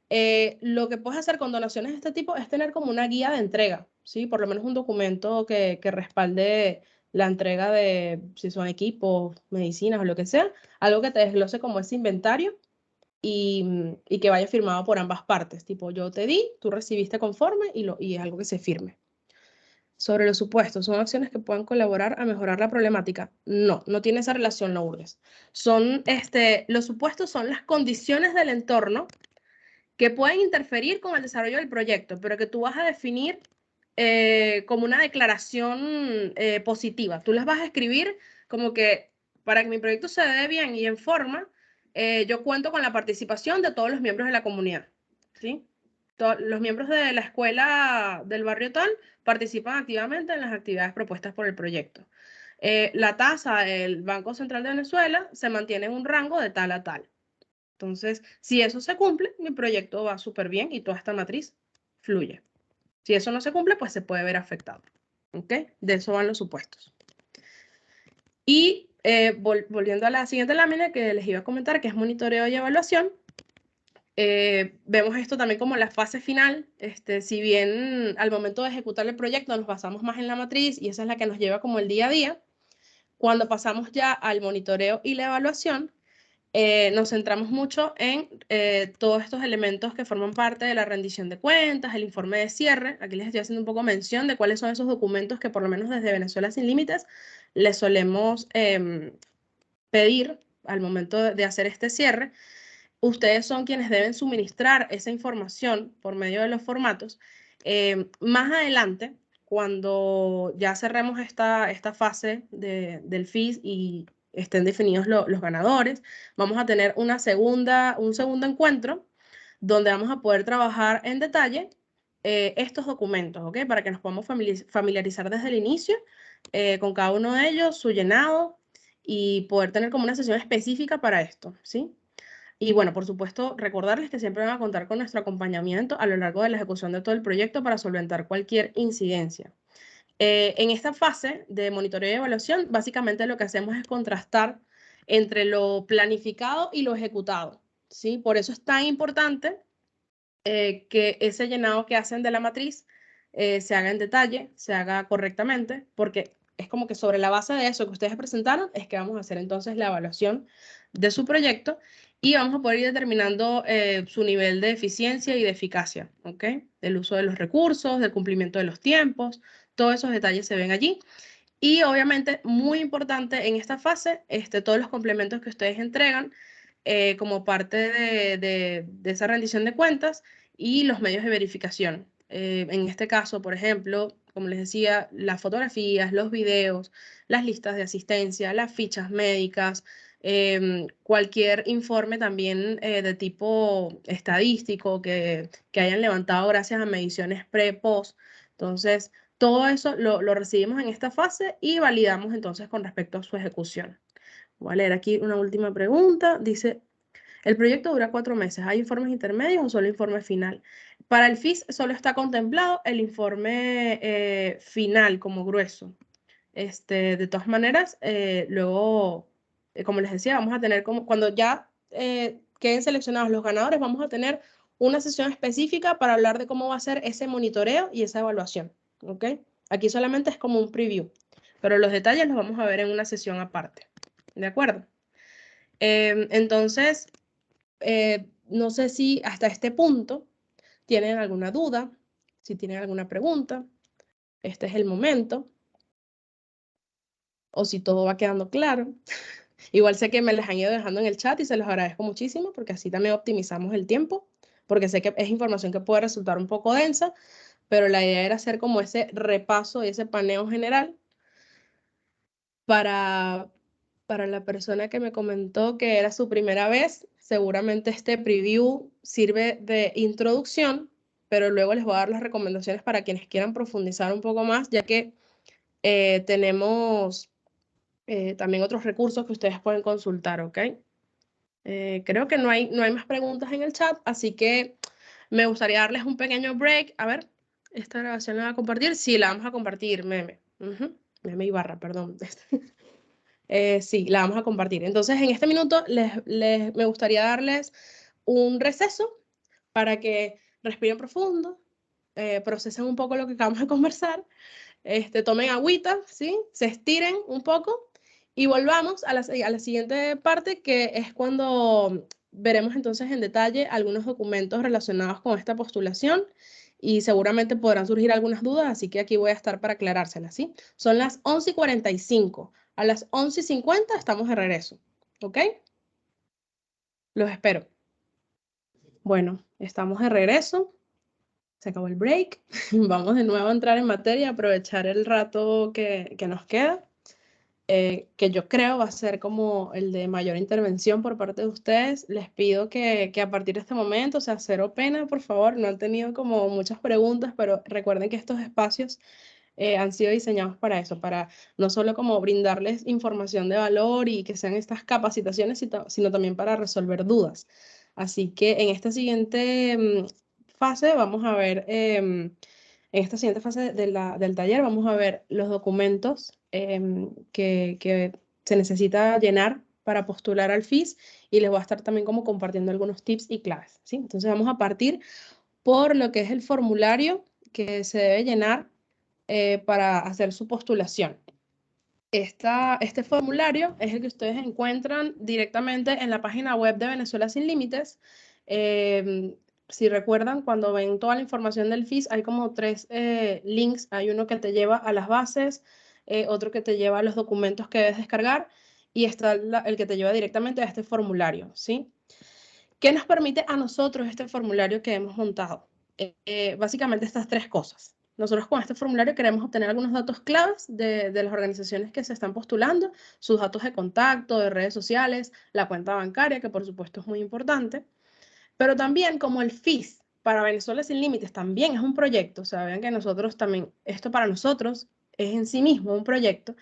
lo que puedes hacer con donaciones de este tipo es tener como una guía de entrega, ¿sí? Por lo menos un documento que respalde la entrega de, si son equipos, medicinas o lo que sea, algo que te desglose como ese inventario y que vaya firmado por ambas partes, tipo yo te di, tú recibiste conforme y es algo que se firme. Sobre los supuestos, ¿son acciones que puedan colaborar a mejorar la problemática? No, no tiene esa relación, Lourdes. Los supuestos son las condiciones del entorno que pueden interferir con el desarrollo del proyecto, pero que tú vas a definir como una declaración positiva. Tú las vas a escribir como que para que mi proyecto se dé bien y en forma, yo cuento con la participación de todos los miembros de la comunidad, ¿sí? Los miembros de la escuela del barrio tal participan activamente en las actividades propuestas por el proyecto. La tasa del Banco Central de Venezuela se mantiene en un rango de tal a tal. Entonces, si eso se cumple, mi proyecto va súper bien y toda esta matriz fluye. Si eso no se cumple, pues se puede ver afectado. ¿Ok? De eso van los supuestos. Y volviendo a la siguiente lámina que les iba a comentar, que es monitoreo y evaluación, vemos esto también como la fase final. Si bien al momento de ejecutar el proyecto nos basamos más en la matriz y esa es la que nos lleva como el día a día, cuando pasamos ya al monitoreo y la evaluación, nos centramos mucho en todos estos elementos que forman parte de la rendición de cuentas, el informe de cierre. Aquí les estoy haciendo un poco mención de cuáles son esos documentos que por lo menos desde Venezuela Sin Límites les solemos pedir al momento de hacer este cierre. Ustedes son quienes deben suministrar esa información por medio de los formatos. Más adelante, cuando ya cerremos esta fase del FIS y estén definidos los ganadores, vamos a tener un segundo encuentro donde vamos a poder trabajar en detalle estos documentos, ¿ok? Para que nos podamos familiarizar desde el inicio con cada uno de ellos, su llenado y poder tener como una sesión específica para esto, ¿sí? Y bueno, por supuesto, recordarles que siempre van a contar con nuestro acompañamiento a lo largo de la ejecución de todo el proyecto para solventar cualquier incidencia. En esta fase de monitoreo y evaluación, básicamente lo que hacemos es contrastar entre lo planificado y lo ejecutado, ¿sí? Por eso es tan importante que ese llenado que hacen de la matriz se haga en detalle, se haga correctamente, porque es como que sobre la base de eso que ustedes presentaron es que vamos a hacer entonces la evaluación de su proyecto y vamos a poder ir determinando su nivel de eficiencia y de eficacia, ¿ok? Del uso de los recursos, del cumplimiento de los tiempos, todos esos detalles se ven allí. Y obviamente, muy importante en esta fase, todos los complementos que ustedes entregan como parte de esa rendición de cuentas y los medios de verificación. En este caso, por ejemplo, como les decía, las fotografías, los videos, las listas de asistencia, las fichas médicas, cualquier informe también de tipo estadístico que hayan levantado gracias a mediciones pre-post. Entonces, todo eso lo recibimos en esta fase y validamos entonces con respecto a su ejecución. Voy a leer aquí una última pregunta. Dice, el proyecto dura 4 meses. ¿Hay informes intermedios o solo informe final? Para el FIS solo está contemplado el informe final como grueso. De todas maneras, luego, como les decía, vamos a tener como, cuando ya queden seleccionados los ganadores, vamos a tener una sesión específica para hablar de cómo va a ser ese monitoreo y esa evaluación, ¿ok? Aquí solamente es como un preview, pero los detalles los vamos a ver en una sesión aparte, ¿de acuerdo? Entonces, no sé si hasta este punto tienen alguna duda, si tienen alguna pregunta, este es el momento, o si todo va quedando claro. Igual sé que me les han ido dejando en el chat y se los agradezco muchísimo porque así también optimizamos el tiempo, porque sé que es información que puede resultar un poco densa, pero la idea era hacer como ese repaso y ese paneo general para la persona que me comentó que era su primera vez. Seguramente este preview sirve de introducción, pero luego les voy a dar las recomendaciones para quienes quieran profundizar un poco más, ya que tenemos también otros recursos que ustedes pueden consultar, ¿ok? Creo que no hay más preguntas en el chat, así que Me gustaría darles un pequeño break. A ver, ¿esta grabación la va a compartir? Sí, la vamos a compartir, Meme. Meme Ibarra, perdón. Sí, la vamos a compartir. Entonces, en este minuto me gustaría darles un receso para que respiren profundo, procesen un poco lo que acabamos de conversar, tomen agüita, ¿sí? Se estiren un poco y volvamos a la siguiente parte, que es cuando veremos entonces en detalle algunos documentos relacionados con esta postulación y seguramente podrán surgir algunas dudas, así que aquí voy a estar para aclarárselas, ¿sí? Son las 11:45. A las 11:50 estamos de regreso, ¿ok? Los espero. Bueno, estamos de regreso. Se acabó el break. Vamos de nuevo a entrar en materia, aprovechar el rato que nos queda. Que yo creo va a ser como el de mayor intervención por parte de ustedes. Les pido que a partir de este momento, o sea, cero pena, por favor. No han tenido como muchas preguntas, pero recuerden que estos espacios han sido diseñados para eso, para no solo como brindarles información de valor y que sean estas capacitaciones, sino también para resolver dudas. Así que en esta siguiente fase vamos a ver... en esta siguiente fase del taller vamos a ver los documentos que se necesita llenar para postular al FIS y les voy a estar también como compartiendo algunos tips y claves, ¿sí? Entonces vamos a partir por lo que es el formulario que se debe llenar para hacer su postulación. Este formulario es el que ustedes encuentran directamente en la página web de Venezuela Sin Límites. Si recuerdan, cuando ven toda la información del FIS, hay como tres links. Hay uno que te lleva a las bases, otro que te lleva a los documentos que debes descargar y está el que te lleva directamente a este formulario, ¿sí? ¿Qué nos permite a nosotros este formulario que hemos montado? Básicamente estas tres cosas. Nosotros con este formulario queremos obtener algunos datos claves de las organizaciones que se están postulando, sus datos de contacto, de redes sociales, la cuenta bancaria, que por supuesto es muy importante, pero también como el FIS para Venezuela Sin Límites también es un proyecto, o sea, vean que nosotros también, esto para nosotros es en sí mismo un proyecto,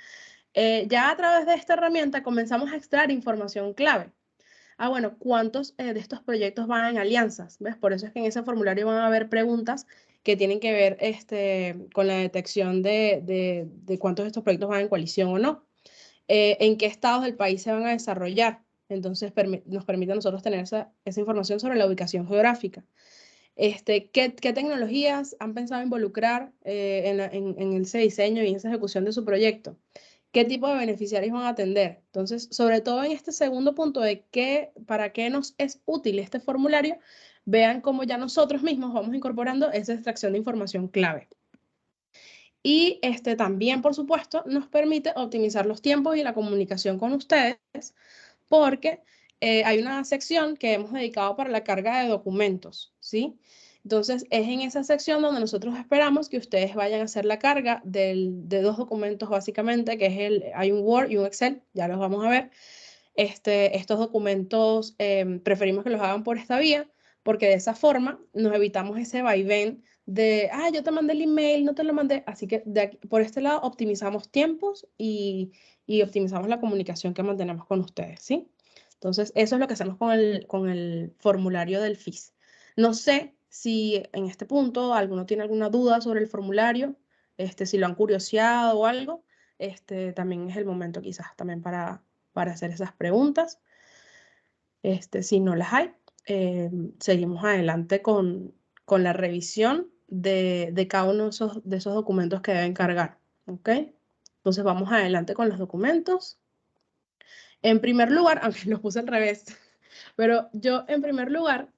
ya a través de esta herramienta comenzamos a extraer información clave. Bueno, ¿cuántos de estos proyectos van en alianzas? ¿Ves? Por eso es que en ese formulario van a haber preguntas que tienen que ver con la detección de cuántos de estos proyectos van en coalición o no. En qué estados del país se van a desarrollar. Entonces, nos permite a nosotros tener esa información sobre la ubicación geográfica. ¿Qué tecnologías han pensado involucrar en ese diseño y en esa ejecución de su proyecto? ¿Qué tipo de beneficiarios van a atender? Entonces, sobre todo en este segundo punto de para qué nos es útil este formulario, vean cómo ya nosotros mismos vamos incorporando esa extracción de información clave. Y también, por supuesto, nos permite optimizar los tiempos y la comunicación con ustedes, porque hay una sección que hemos dedicado para la carga de documentos, ¿sí? Entonces, es en esa sección donde nosotros esperamos que ustedes vayan a hacer la carga de dos documentos básicamente, que es hay un Word y un Excel, ya los vamos a ver. Estos documentos preferimos que los hagan por esta vía, porque de esa forma nos evitamos ese vaivén de, yo te mandé el email, no te lo mandé. Así que por este lado optimizamos tiempos y optimizamos la comunicación que mantenemos con ustedes, ¿sí? Entonces, eso es lo que hacemos con el formulario del FIS. No sé si en este punto alguno tiene alguna duda sobre el formulario, si lo han curioseado o algo, también es el momento quizás también para hacer esas preguntas. Si no las hay, seguimos adelante con la revisión de cada uno de esos documentos que deben cargar, ¿ok? Entonces vamos adelante con los documentos. En primer lugar, aunque los puse al revés, pero yo en primer lugar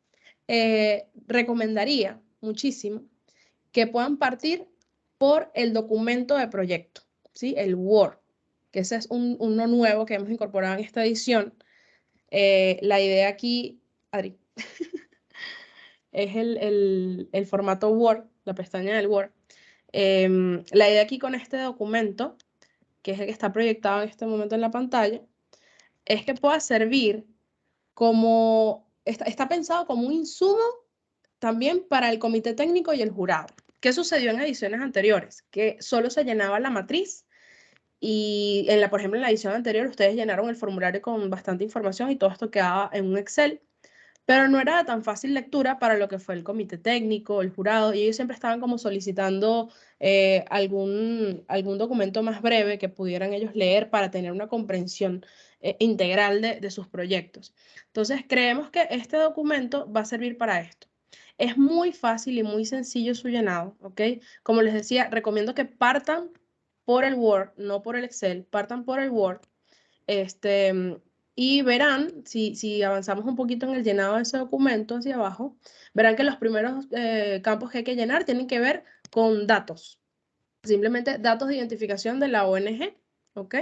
recomendaría muchísimo que puedan partir por el documento de proyecto, ¿sí? El Word, que ese es uno nuevo que hemos incorporado en esta edición. La idea aquí, Adri, es el formato Word, la pestaña del Word. La idea aquí con este documento, que es el que está proyectado en este momento en la pantalla, es que pueda servir está pensado como un insumo también para el comité técnico y el jurado. ¿Qué sucedió en ediciones anteriores? Que solo se llenaba la matriz y por ejemplo, en la edición anterior ustedes llenaron el formulario con bastante información y todo esto quedaba en un Excel, pero no era de tan fácil lectura para lo que fue el comité técnico, el jurado, y ellos siempre estaban como solicitando algún documento más breve que pudieran ellos leer para tener una comprensión integral de sus proyectos. Entonces, creemos que este documento va a servir para esto. Es muy fácil y muy sencillo su llenado, ¿ok? Como les decía, recomiendo que partan por el Word, no por el Excel, partan por el Word. Y verán, si avanzamos un poquito en el llenado de ese documento hacia abajo, verán que los primeros campos que hay que llenar tienen que ver con datos. Simplemente datos de identificación de la ONG, ¿ok?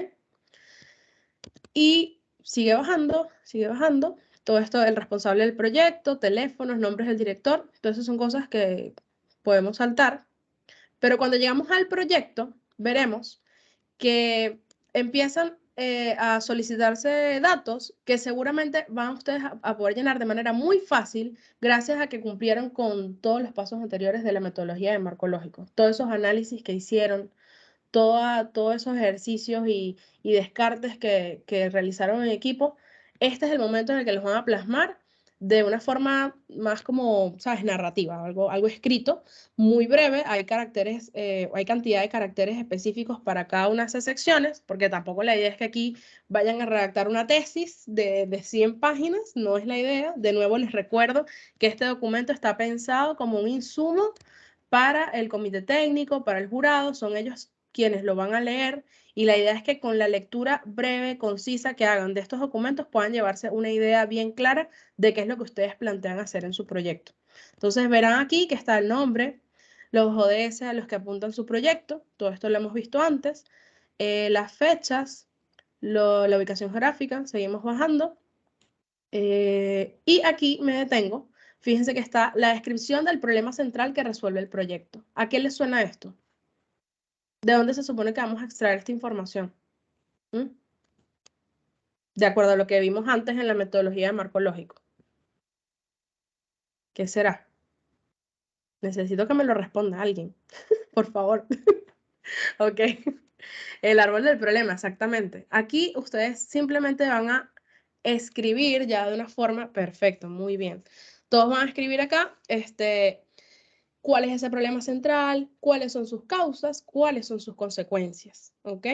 Y sigue bajando, sigue bajando. Todo esto, el responsable del proyecto, teléfonos, nombres del director, todas esas son cosas que podemos saltar. Pero cuando llegamos al proyecto, veremos que empiezan a solicitarse datos que seguramente van ustedes a poder llenar de manera muy fácil gracias a que cumplieron con todos los pasos anteriores de la metodología de marco lógico. Todos esos análisis que hicieron, todos esos ejercicios y descartes que realizaron en equipo, este es el momento en el que los van a plasmar de una forma más como, ¿sabes?, narrativa, algo escrito, muy breve. Hay caracteres, hay cantidad de caracteres específicos para cada una de esas secciones, porque tampoco la idea es que aquí vayan a redactar una tesis de 100 páginas, no es la idea. De nuevo les recuerdo que este documento está pensado como un insumo para el comité técnico, para el jurado, son ellos quienes lo van a leer, y la idea es que con la lectura breve, concisa que hagan de estos documentos puedan llevarse una idea bien clara de qué es lo que ustedes plantean hacer en su proyecto. Entonces verán aquí que está el nombre, los ODS a los que apuntan su proyecto, todo esto lo hemos visto antes, las fechas, la ubicación geográfica, seguimos bajando, y aquí me detengo. Fíjense que está la descripción del problema central que resuelve el proyecto. ¿A qué les suena esto? ¿De dónde se supone que vamos a extraer esta información? ¿Mm? De acuerdo a lo que vimos antes en la metodología de marco lógico. ¿Qué será? Necesito que me lo responda alguien, por favor. Ok. El árbol del problema, exactamente. Aquí ustedes simplemente van a escribir ya de una forma perfecta, muy bien. Todos van a escribir acá, cuál es ese problema central, cuáles son sus causas, cuáles son sus consecuencias, ¿ok?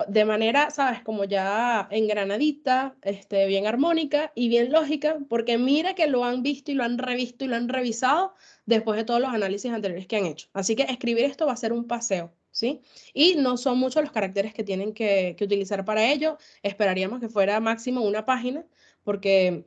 De manera, ¿sabes? Como ya engranadita, bien armónica y bien lógica, porque mira que lo han visto y lo han revisto y lo han revisado después de todos los análisis anteriores que han hecho. Así que escribir esto va a ser un paseo, ¿sí? Y no son muchos los caracteres que tienen que utilizar para ello. Esperaríamos que fuera máximo una página, porque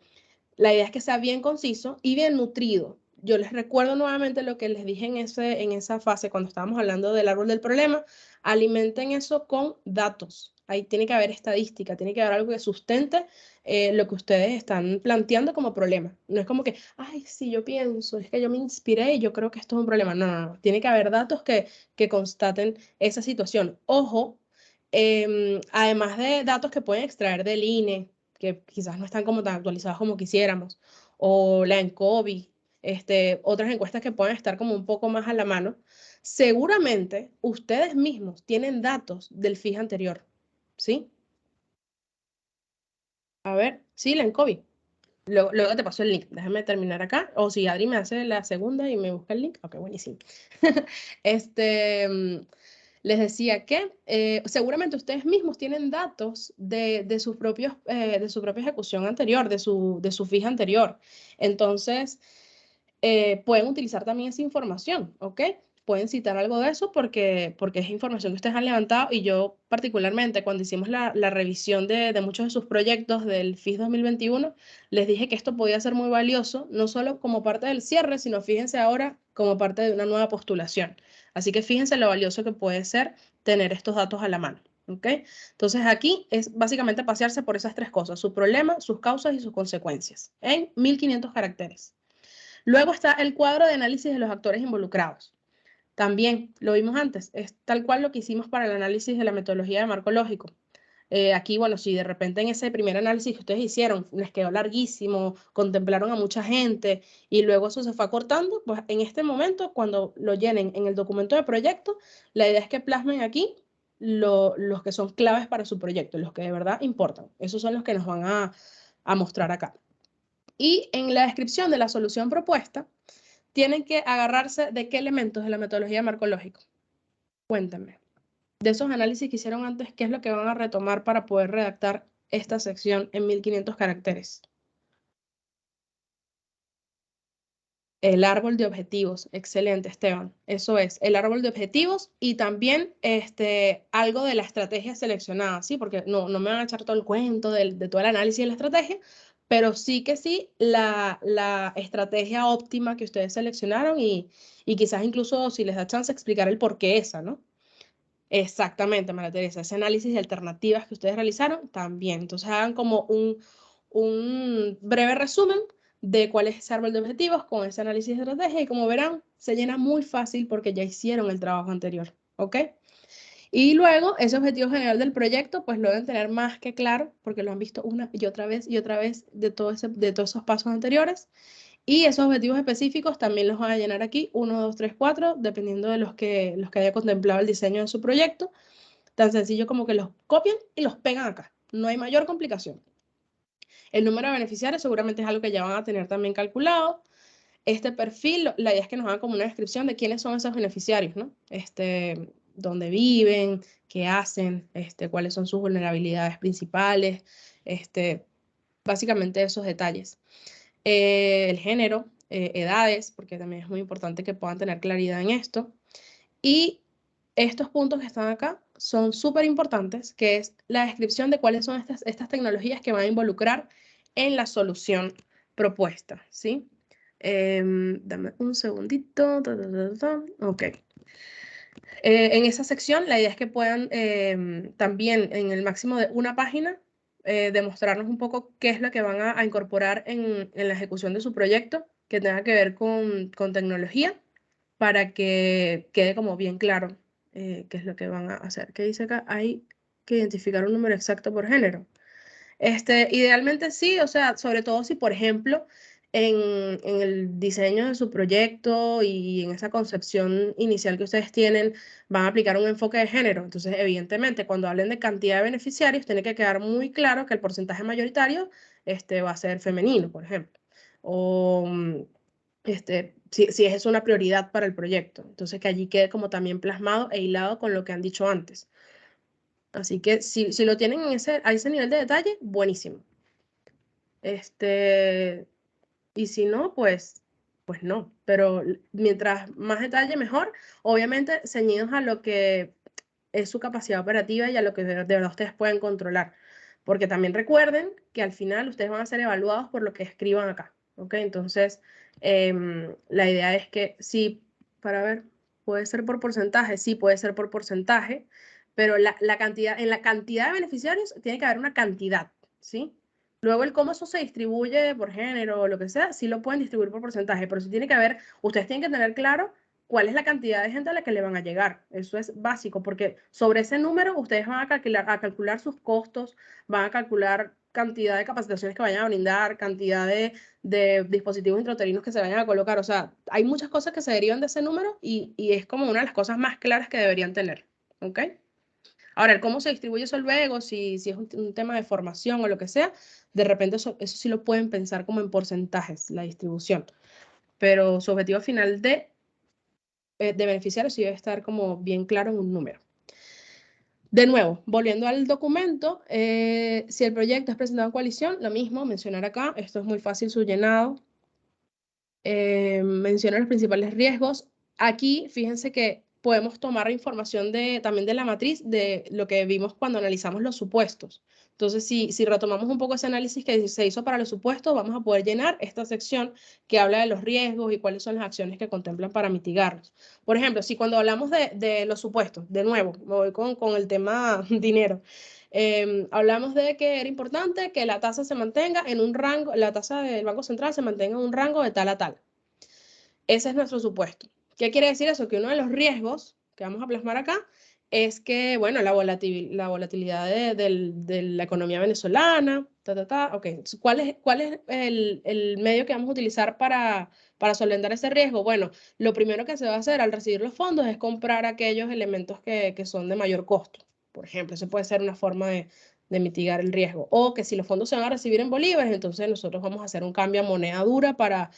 la idea es que sea bien conciso y bien nutrido. Yo les recuerdo nuevamente lo que les dije en esa fase cuando estábamos hablando del árbol del problema. Alimenten eso con datos. Ahí tiene que haber estadística, tiene que haber algo que sustente lo que ustedes están planteando como problema. No es como que, ay, sí, yo pienso, es que yo me inspiré y yo creo que esto es un problema. No, no, no. Tiene que haber datos que constaten esa situación. Ojo, además de datos que pueden extraer del INE, que quizás no están como tan actualizados como quisiéramos, o la ENCOBI, otras encuestas que pueden estar como un poco más a la mano, seguramente ustedes mismos tienen datos del FIJ anterior, ¿sí? A ver, sí, la ENCOBI. Luego te paso el link, déjame terminar acá, o si Adri me hace la segunda y me busca el link, ok, buenísimo. Este, Les decía que seguramente ustedes mismos tienen datos de sus propios, de su propia ejecución anterior, de su fija anterior. Entonces, pueden utilizar también esa información, ¿ok? Pueden citar algo de eso porque es información que ustedes han levantado, y yo particularmente cuando hicimos la revisión de muchos de sus proyectos del FIS 2021, les dije que esto podía ser muy valioso, no solo como parte del cierre, sino fíjense ahora como parte de una nueva postulación. Así que fíjense lo valioso que puede ser tener estos datos a la mano, ¿ok? Entonces aquí es básicamente pasearse por esas tres cosas: su problema, sus causas y sus consecuencias, en 1500 caracteres. Luego está el cuadro de análisis de los actores involucrados. También lo vimos antes, es tal cual lo que hicimos para el análisis de la metodología de marco lógico. Aquí, bueno, si de repente en ese primer análisis que ustedes hicieron les quedó larguísimo, contemplaron a mucha gente y luego eso se fue acortando, pues en este momento, cuando lo llenen en el documento de proyecto, la idea es que plasmen aquí los que son claves para su proyecto, los que de verdad importan. Esos son los que nos van a mostrar acá. Y en la descripción de la solución propuesta, tienen que agarrarse de qué elementos de la metodología de marco lógico. Cuéntame. De esos análisis que hicieron antes, ¿qué es lo que van a retomar para poder redactar esta sección en 1500 caracteres? El árbol de objetivos. Excelente, Esteban. Eso es, el árbol de objetivos y también algo de la estrategia seleccionada, ¿sí? Porque no me van a echar todo el cuento de todo el análisis de la estrategia, pero sí que sí, la estrategia óptima que ustedes seleccionaron y quizás incluso si les da chance explicar el por qué esa, ¿no? Exactamente, María Teresa, ese análisis de alternativas que ustedes realizaron también. Entonces hagan como un breve resumen de cuál es ese árbol de objetivos con ese análisis de estrategia y como verán, se llena muy fácil porque ya hicieron el trabajo anterior, ¿ok? Y luego, ese objetivo general del proyecto, pues lo deben tener más que claro porque lo han visto una y otra vez de todos esos pasos anteriores. Y esos objetivos específicos también los van a llenar aquí, 1, 2, 3, 4, dependiendo de los que haya contemplado el diseño de su proyecto. Tan sencillo como que los copian y los pegan acá. No hay mayor complicación. El número de beneficiarios seguramente es algo que ya van a tener también calculado. Este perfil, la idea es que nos hagan como una descripción de quiénes son esos beneficiarios, ¿no? Dónde viven, qué hacen, cuáles son sus vulnerabilidades principales, básicamente esos detalles. El género, edades, porque también es muy importante que puedan tener claridad en esto. Y estos puntos que están acá son súper importantes, que es la descripción de cuáles son estas tecnologías que van a involucrar en la solución propuesta, ¿sí? Dame un segundito. Ok. En esa sección, la idea es que puedan también, en el máximo de una página, demostrarnos un poco qué es lo que van a incorporar en la ejecución de su proyecto que tenga que ver con tecnología para que quede como bien claro qué es lo que van a hacer. ¿Qué dice acá? Hay que identificar un número exacto por género. Idealmente sí, o sea, sobre todo si, por ejemplo, en el diseño de su proyecto y en esa concepción inicial que ustedes tienen, van a aplicar un enfoque de género. Entonces, evidentemente, cuando hablen de cantidad de beneficiarios, tiene que quedar muy claro que el porcentaje mayoritario va a ser femenino, por ejemplo. O si es una prioridad para el proyecto. Entonces, que allí quede como también plasmado e hilado con lo que han dicho antes. Así que si lo tienen a ese nivel de detalle, buenísimo. Y si no, pues no. Pero mientras más detalle, mejor. Obviamente, ceñidos a lo que es su capacidad operativa y a lo que de verdad ustedes pueden controlar. Porque también recuerden que al final ustedes van a ser evaluados por lo que escriban acá. ¿Ok? Entonces, la idea es que sí, para ver, puede ser por porcentaje, sí, puede ser por porcentaje, pero en la cantidad de beneficiarios tiene que haber una cantidad, ¿sí? Luego el cómo eso se distribuye por género o lo que sea, sí lo pueden distribuir por porcentaje, pero sí tiene que haber, ustedes tienen que tener claro cuál es la cantidad de gente a la que le van a llegar. Eso es básico, porque sobre ese número ustedes van a calcular sus costos, van a calcular cantidad de capacitaciones que vayan a brindar, cantidad de dispositivos intrauterinos que se vayan a colocar. O sea, hay muchas cosas que se derivan de ese número y es como una de las cosas más claras que deberían tener. ¿Ok? Ahora, el cómo se distribuye eso luego, si es un tema de formación o lo que sea, de repente eso sí lo pueden pensar como en porcentajes, la distribución. Pero su objetivo final de beneficiarios sí debe estar como bien claro en un número. De nuevo, volviendo al documento, si el proyecto es presentado en coalición, lo mismo, mencionar acá, esto es muy fácil su llenado, menciona los principales riesgos. Aquí, fíjense que podemos tomar información también de la matriz de lo que vimos cuando analizamos los supuestos. Entonces, si retomamos un poco ese análisis que se hizo para los supuestos, vamos a poder llenar esta sección que habla de los riesgos y cuáles son las acciones que contemplan para mitigarlos. Por ejemplo, si cuando hablamos de los supuestos, de nuevo, me voy con el tema dinero. Hablamos de que era importante que la tasa se mantenga en un rango, la tasa del Banco Central se mantenga en un rango de tal a tal. Ese es nuestro supuesto. ¿Qué quiere decir eso? Que uno de los riesgos que vamos a plasmar acá es que, bueno, la volatilidad de la economía venezolana, ok. ¿Cuál es el medio que vamos a utilizar para solventar ese riesgo? Bueno, lo primero que se va a hacer al recibir los fondos es comprar aquellos elementos que son de mayor costo. Por ejemplo, eso puede ser una forma de mitigar el riesgo. O que si los fondos se van a recibir en bolívares, entonces nosotros vamos a hacer un cambio a moneda dura para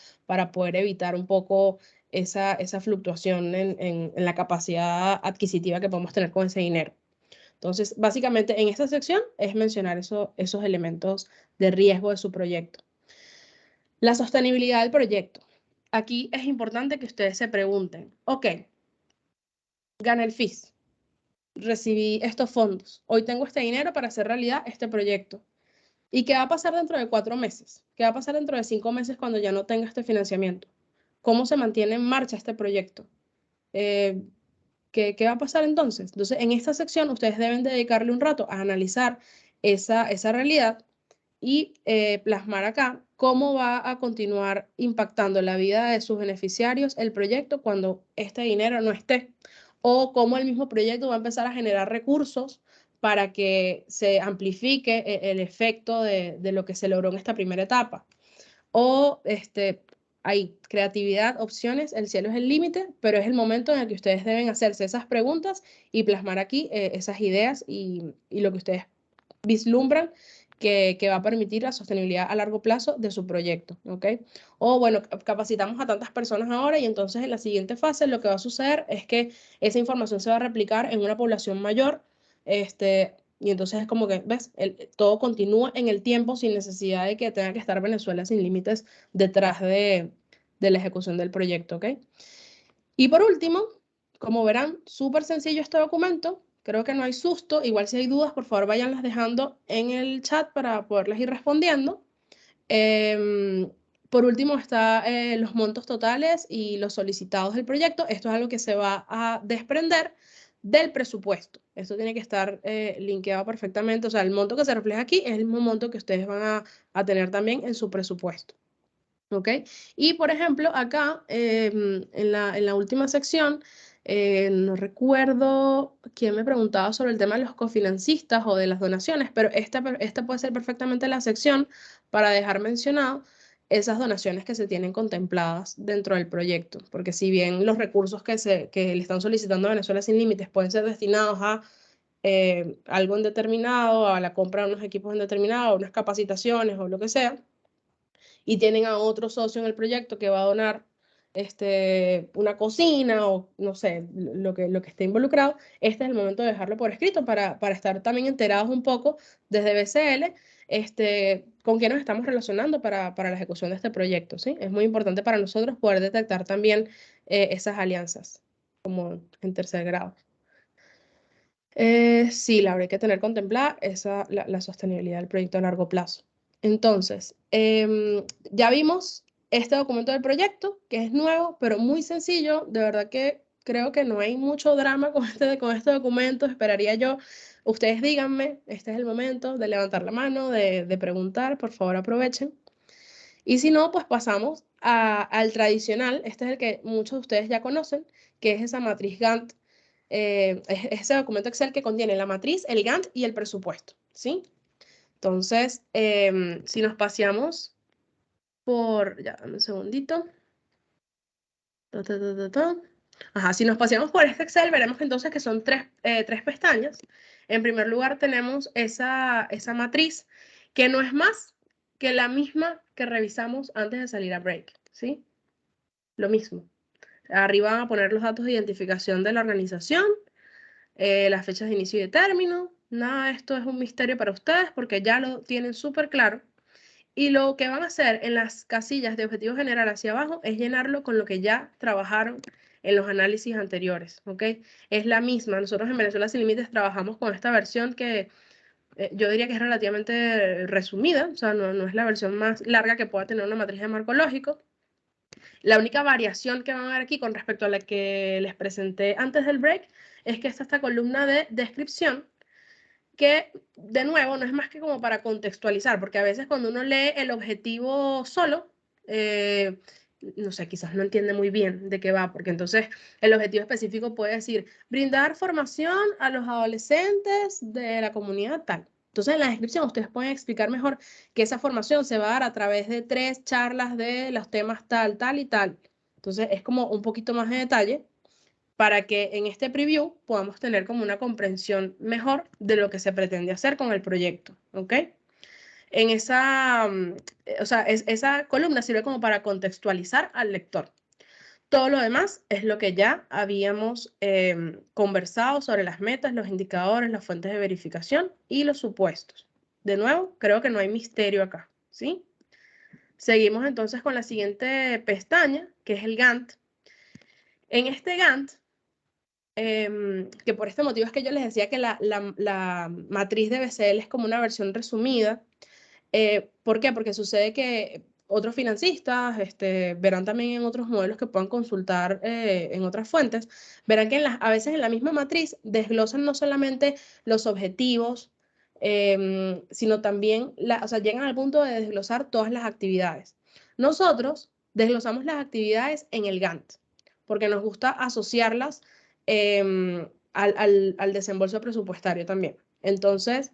poder evitar un poco esa fluctuación en la capacidad adquisitiva que podemos tener con ese dinero. Entonces, básicamente en esta sección es mencionar esos elementos de riesgo de su proyecto. La sostenibilidad del proyecto. Aquí es importante que ustedes se pregunten, ok, gané el FIS, recibí estos fondos, hoy tengo este dinero para hacer realidad este proyecto. ¿Y qué va a pasar dentro de 4 meses? ¿Qué va a pasar dentro de 5 meses cuando ya no tenga este financiamiento? ¿Cómo se mantiene en marcha este proyecto? ¿Qué va a pasar entonces? Entonces, en esta sección ustedes deben dedicarle un rato a analizar esa realidad y plasmar acá cómo va a continuar impactando la vida de sus beneficiarios el proyecto cuando este dinero no esté, o cómo el mismo proyecto va a empezar a generar recursos para que se amplifique el efecto de lo que se logró en esta primera etapa. O hay creatividad, opciones, el cielo es el límite, pero es el momento en el que ustedes deben hacerse esas preguntas y plasmar aquí esas ideas y lo que ustedes vislumbran que va a permitir la sostenibilidad a largo plazo de su proyecto, ¿ok? O bueno, capacitamos a tantas personas ahora y entonces en la siguiente fase lo que va a suceder es que esa información se va a replicar en una población mayor, y entonces es como que, ¿ves? Todo continúa en el tiempo sin necesidad de que tenga que estar Venezuela sin límites detrás de la ejecución del proyecto, ¿ok? Y por último, como verán, súper sencillo este documento. Creo que no hay susto. Igual si hay dudas, por favor, váyanlas dejando en el chat para poderlas ir respondiendo. Por último, está los montos totales y los solicitados del proyecto. Esto es algo que se va a desprender del presupuesto. Esto tiene que estar linkeado perfectamente. O sea, el monto que se refleja aquí es el mismo monto que ustedes van a tener también en su presupuesto. ¿Ok? Y por ejemplo, acá en la última sección, no recuerdo quién me preguntaba sobre el tema de los cofinancistas o de las donaciones, pero esta puede ser perfectamente la sección para dejar mencionado esas donaciones que se tienen contempladas dentro del proyecto, porque si bien los recursos que le están solicitando a Venezuela Sin Límites pueden ser destinados a algo en determinado, a la compra de unos equipos en determinado, unas capacitaciones o lo que sea, y tienen a otro socio en el proyecto que va a donar una cocina o no sé, lo que esté involucrado, este es el momento de dejarlo por escrito para estar también enterados un poco desde BCL con quién nos estamos relacionando para la ejecución de este proyecto, ¿sí? Es muy importante para nosotros poder detectar también esas alianzas como en tercer grado. Sí, Laura, hay que tener contemplada la sostenibilidad del proyecto a largo plazo. Entonces, ya vimos este documento del proyecto, que es nuevo, pero muy sencillo. De verdad que creo que no hay mucho drama con este documento. Esperaría yo, ustedes díganme, este es el momento de levantar la mano, de preguntar, por favor aprovechen. Y si no, pues pasamos al tradicional, este es el que muchos de ustedes ya conocen, que es esa matriz Gantt, es ese documento Excel que contiene la matriz, el Gantt y el presupuesto, ¿sí? Entonces, si nos paseamos ya, dame un segundito. Ajá, si nos paseamos por este Excel, veremos entonces que son tres pestañas. En primer lugar, tenemos esa matriz, que no es más que la misma que revisamos antes de salir a break, ¿sí? Lo mismo. Arriba van a poner los datos de identificación de la organización, las fechas de inicio y de término. Nada de esto es un misterio para ustedes porque ya lo tienen súper claro. Y lo que van a hacer en las casillas de objetivo general hacia abajo es llenarlo con lo que ya trabajaron en los análisis anteriores, ¿ok? Es la misma. Nosotros en Venezuela Sin Límites trabajamos con esta versión que yo diría que es relativamente resumida, o sea, no es la versión más larga que pueda tener una matriz de marco lógico. La única variación que van a ver aquí con respecto a la que les presenté antes del break es que está esta columna de descripción que, de nuevo, no es más que como para contextualizar, porque a veces cuando uno lee el objetivo solo, no sé, quizás no entiende muy bien de qué va, porque entonces el objetivo específico puede decir brindar formación a los adolescentes de la comunidad tal. Entonces en la descripción ustedes pueden explicar mejor que esa formación se va a dar a través de 3 charlas de los temas tal, tal y tal. Entonces es como un poquito más de detalle para que en este preview podamos tener como una comprensión mejor de lo que se pretende hacer con el proyecto, ¿ok? En esa, o sea, esa columna sirve como para contextualizar al lector. Todo lo demás es lo que ya habíamos conversado sobre las metas, los indicadores, las fuentes de verificación y los supuestos. De nuevo, creo que no hay misterio acá, ¿sí? Seguimos entonces con la siguiente pestaña, que es el Gantt. En este Gantt, que por este motivo es que yo les decía que la matriz de BCL es como una versión resumida. ¿Por qué? Porque sucede que otros financistas verán también en otros modelos que puedan consultar en otras fuentes, verán que a veces en la misma matriz desglosan no solamente los objetivos, sino también, o sea, llegan al punto de desglosar todas las actividades. Nosotros desglosamos las actividades en el Gantt, porque nos gusta asociarlas al desembolso presupuestario también. Entonces,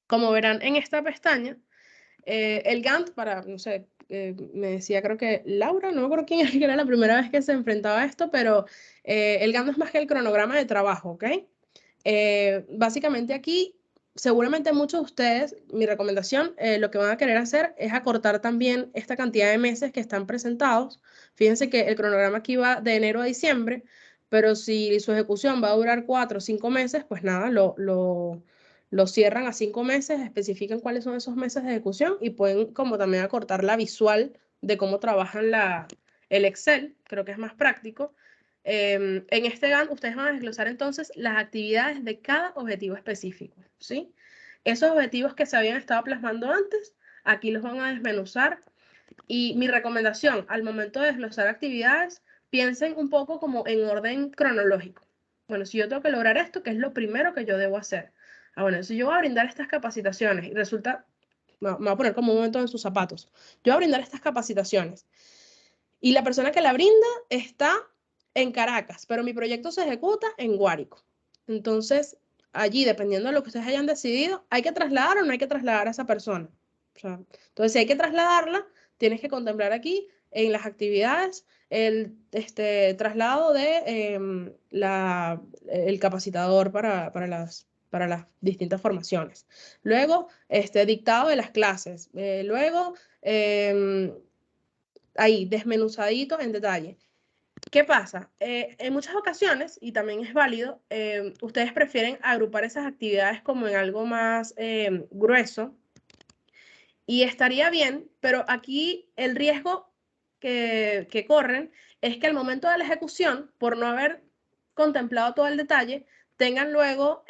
como verán en esta pestaña, el Gantt, no sé, me decía creo que Laura, no me acuerdo quién era la primera vez que se enfrentaba a esto, pero el Gantt no es más que el cronograma de trabajo, ¿ok? Básicamente aquí, seguramente muchos de ustedes, mi recomendación, lo que van a querer hacer es acortar también esta cantidad de meses que están presentados. Fíjense que el cronograma aquí va de enero a diciembre, pero si su ejecución va a durar 4 o 5 meses, pues nada, lo cierran a 5 meses, especifican cuáles son esos meses de ejecución y pueden como también acortar la visual de cómo trabajan el Excel, creo que es más práctico. En este Gantt ustedes van a desglosar entonces las actividades de cada objetivo específico, ¿sí? Esos objetivos que se habían estado plasmando antes, aquí los van a desmenuzar. Y mi recomendación al momento de desglosar actividades, piensen un poco como en orden cronológico. Bueno, si yo tengo que lograr esto, ¿qué es lo primero que yo debo hacer? Bueno, si yo voy a brindar estas capacitaciones y resulta, me voy a poner como un momento en sus zapatos, yo voy a brindar estas capacitaciones y la persona que la brinda está en Caracas, pero mi proyecto se ejecuta en Guárico. Entonces, allí, dependiendo de lo que ustedes hayan decidido, ¿hay que trasladar o no hay que trasladar a esa persona? O sea, entonces, si hay que trasladarla, tienes que contemplar aquí en las actividades el traslado de el capacitador para las distintas formaciones. Luego, dictado de las clases. Luego, ahí, desmenuzadito en detalle. ¿Qué pasa? En muchas ocasiones, y también es válido, ustedes prefieren agrupar esas actividades como en algo más grueso, y estaría bien, pero aquí el riesgo que corren es que al momento de la ejecución, por no haber contemplado todo el detalle, tengan luego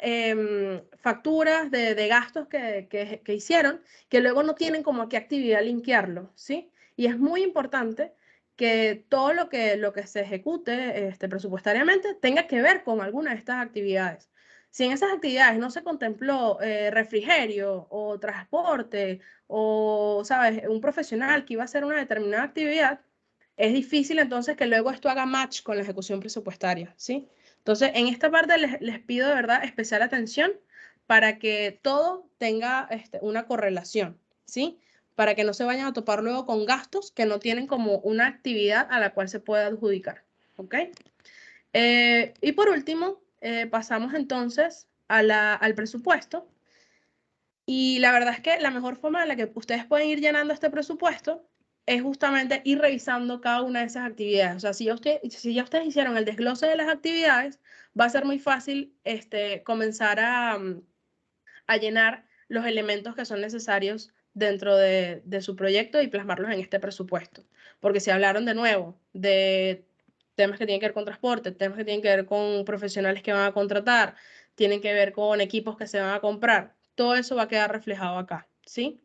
facturas de gastos que hicieron, que luego no tienen como a qué actividad linkearlo, ¿sí? Y es muy importante que todo lo que se ejecute presupuestariamente tenga que ver con alguna de estas actividades. Si en esas actividades no se contempló refrigerio o transporte o, ¿sabes?, un profesional que iba a hacer una determinada actividad, es difícil entonces que luego esto haga match con la ejecución presupuestaria, ¿sí? Entonces, en esta parte les pido de verdad especial atención para que todo tenga una correlación, ¿sí? Para que no se vayan a topar luego con gastos que no tienen como una actividad a la cual se pueda adjudicar, ¿ok? Y por último, pasamos entonces al presupuesto. Y la verdad es que la mejor forma en la que ustedes pueden ir llenando este presupuesto es justamente ir revisando cada una de esas actividades. O sea, si ya ustedes hicieron el desglose de las actividades, va a ser muy fácil comenzar a llenar los elementos que son necesarios dentro de su proyecto y plasmarlos en este presupuesto. Porque si hablaron de nuevo de temas que tienen que ver con transporte, temas que tienen que ver con profesionales que van a contratar, tienen que ver con equipos que se van a comprar, todo eso va a quedar reflejado acá, ¿sí?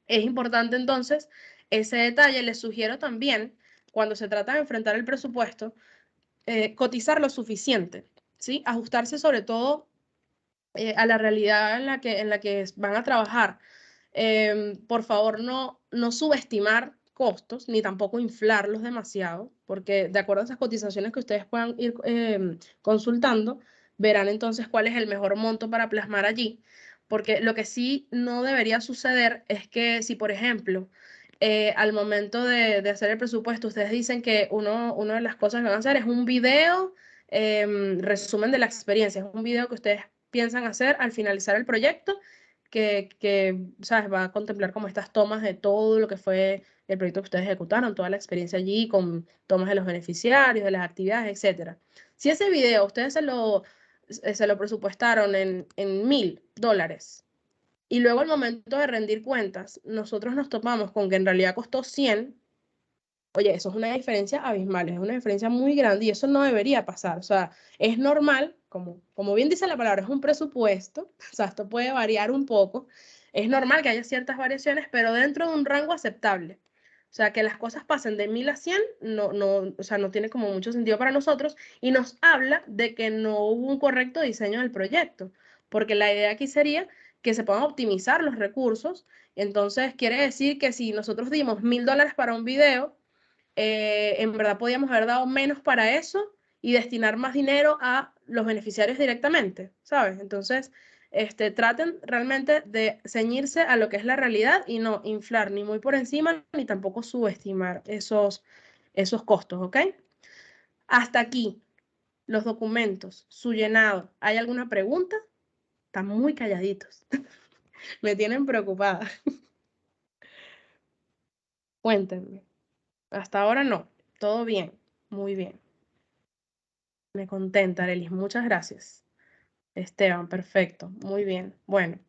Es importante entonces ese detalle. Les sugiero también, cuando se trata de enfrentar el presupuesto, cotizar lo suficiente, ¿sí? Ajustarse sobre todo a la realidad en la que van a trabajar. Por favor, no subestimar costos, ni tampoco inflarlos demasiado, porque de acuerdo a esas cotizaciones que ustedes puedan ir consultando, verán entonces cuál es el mejor monto para plasmar allí, porque lo que sí no debería suceder es que si, por ejemplo, al momento de hacer el presupuesto, ustedes dicen que una de las cosas que van a hacer es un video resumen de la experiencia. Es un video que ustedes piensan hacer al finalizar el proyecto, que ¿sabes? Va a contemplar como estas tomas de todo lo que fue el proyecto que ustedes ejecutaron, toda la experiencia allí, con tomas de los beneficiarios, de las actividades, etc. Si ese video ustedes se lo presupuestaron en $1000, y luego al momento de rendir cuentas, nosotros nos topamos con que en realidad costó 100, oye, eso es una diferencia abismal, es una diferencia muy grande y eso no debería pasar. O sea, es normal, como bien dice la palabra, es un presupuesto, o sea, esto puede variar un poco. Es normal que haya ciertas variaciones, pero dentro de un rango aceptable. O sea, que las cosas pasen de 1000 a 100, o sea, no tiene como mucho sentido para nosotros y nos habla de que no hubo un correcto diseño del proyecto, porque la idea aquí sería que se puedan optimizar los recursos. Entonces, quiere decir que si nosotros dimos $1000 para un video, en verdad podíamos haber dado menos para eso y destinar más dinero a los beneficiarios directamente, ¿sabes? Entonces, traten realmente de ceñirse a lo que es la realidad y no inflar ni muy por encima ni tampoco subestimar esos costos, ¿ok? Hasta aquí, los documentos, su llenado. ¿Hay alguna pregunta? Están muy calladitos. Me tienen preocupada. Cuéntenme. Hasta ahora no. Todo bien. Muy bien. Me contenta, Arelis. Muchas gracias. Esteban, perfecto. Muy bien. Bueno,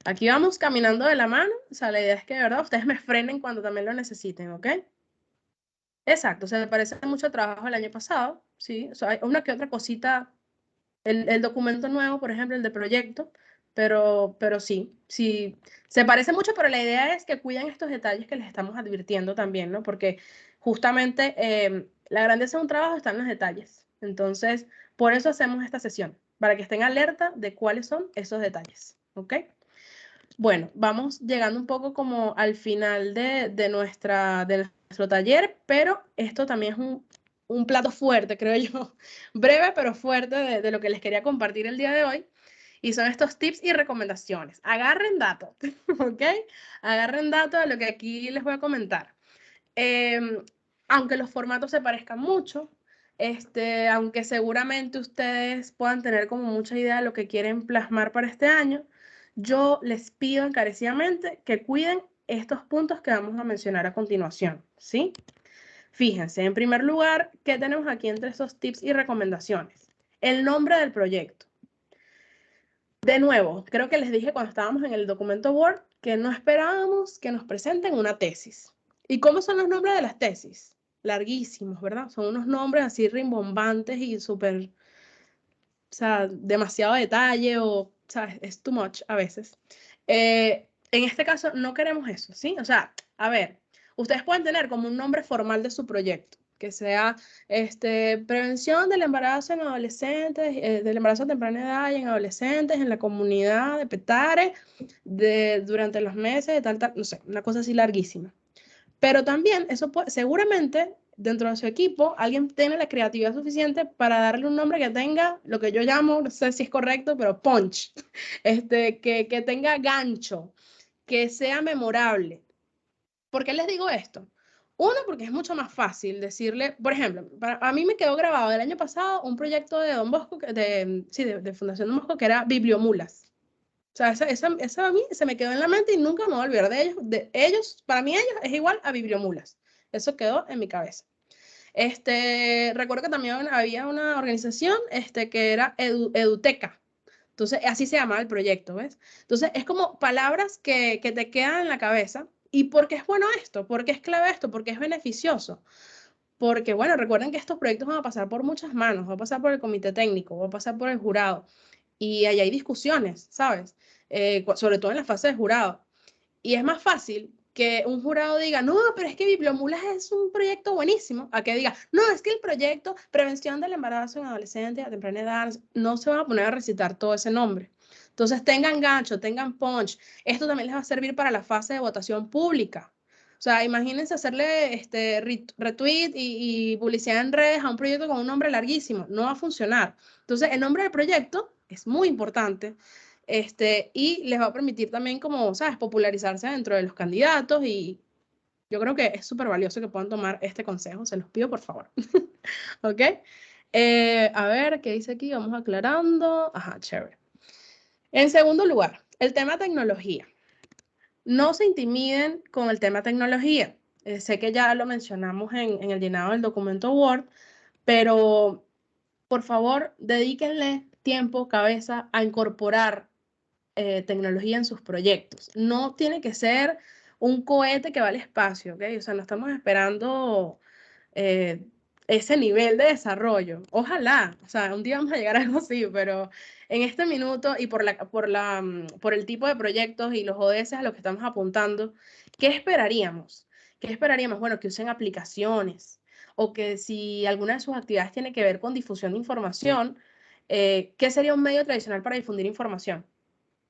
aquí vamos caminando de la mano. O sea, la idea es que de verdad ustedes me frenen cuando también lo necesiten, ¿ok? Exacto. Se me parece mucho trabajo el año pasado, ¿sí? O sea, hay una que otra cosita. El documento nuevo, por ejemplo, el de proyecto, pero sí. Se parece mucho, pero la idea es que cuiden estos detalles que les estamos advirtiendo también, ¿no? Porque justamente la grandeza de un trabajo está en los detalles. Entonces, por eso hacemos esta sesión, para que estén alerta de cuáles son esos detalles, ¿ok? Bueno, vamos llegando un poco como al final de nuestro taller, pero esto también es un plato fuerte, creo yo, breve pero fuerte de lo que les quería compartir el día de hoy. Y son estos tips y recomendaciones. Agarren datos, ¿ok? Agarren datos de lo que aquí les voy a comentar. Aunque los formatos se parezcan mucho, aunque seguramente ustedes puedan tener como mucha idea de lo que quieren plasmar para este año, yo les pido encarecidamente que cuiden estos puntos que vamos a mencionar a continuación, ¿sí? Fíjense, en primer lugar, ¿qué tenemos aquí entre estos tips y recomendaciones? El nombre del proyecto. De nuevo, creo que les dije cuando estábamos en el documento Word que no esperábamos que nos presenten una tesis. ¿Y cómo son los nombres de las tesis? Larguísimos, ¿verdad? Son unos nombres así rimbombantes y súper, o sea, demasiado detalle o sea, es too much a veces. En este caso no queremos eso, ¿sí? O sea, a ver, ustedes pueden tener como un nombre formal de su proyecto, que sea prevención del embarazo en adolescentes, del embarazo a temprana edad y en adolescentes en la comunidad de Petare durante los meses de tal, no sé, una cosa así larguísima. Pero también eso seguramente dentro de su equipo alguien tiene la creatividad suficiente para darle un nombre que tenga lo que yo llamo, no sé si es correcto, pero punch, que tenga gancho, que sea memorable. ¿Por qué les digo esto? Uno, porque es mucho más fácil decirle, por ejemplo, a mí me quedó grabado el año pasado un proyecto de Don Bosco, de Fundación Don Bosco, que era Bibliomulas. O sea, esa a mí se me quedó en la mente y nunca me voy a olvidar de ellos. Para mí ellos es igual a Bibliomulas. Eso quedó en mi cabeza. Recuerdo que también había una organización que era Eduteca. Entonces, así se llamaba el proyecto, ¿ves? Entonces, es como palabras que te quedan en la cabeza. ¿Y por qué es bueno esto? ¿Por qué es clave esto? ¿Por qué es beneficioso? Porque, bueno, recuerden que estos proyectos van a pasar por muchas manos. Va a pasar por el comité técnico, va a pasar por el jurado. Y ahí hay discusiones, ¿sabes? Sobre todo en la fase de jurado. Y es más fácil que un jurado diga, no, pero es que Bibliomulas es un proyecto buenísimo, a que diga, no, es que el proyecto Prevención del Embarazo en Adolescentes a temprana edad, no se van a poner a recitar todo ese nombre. Entonces, tengan gancho, tengan punch. Esto también les va a servir para la fase de votación pública. O sea, imagínense hacerle retweet y publicidad en redes a un proyecto con un nombre larguísimo. No va a funcionar. Entonces, el nombre del proyecto es muy importante. Y les va a permitir también, como, ¿sabes?, popularizarse dentro de los candidatos y yo creo que es súper valioso que puedan tomar este consejo, se los pido por favor, ¿ok? A ver, ¿qué dice aquí? Vamos aclarando. Ajá, chévere. En segundo lugar, el tema tecnología. No se intimiden con el tema tecnología. Sé que ya lo mencionamos en el llenado del documento Word, pero por favor, dedíquenle tiempo, cabeza a incorporar tecnología en sus proyectos. No tiene que ser un cohete que va al espacio, ¿ok? O sea, no estamos esperando eh, ese nivel de desarrollo. Ojalá, o sea, un día vamos a llegar a algo así, pero en este minuto y por el tipo de proyectos y los ODS a los que estamos apuntando, ¿qué esperaríamos? ¿Qué esperaríamos? Bueno, que usen aplicaciones o que si alguna de sus actividades tiene que ver con difusión de información, ¿qué sería un medio tradicional para difundir información?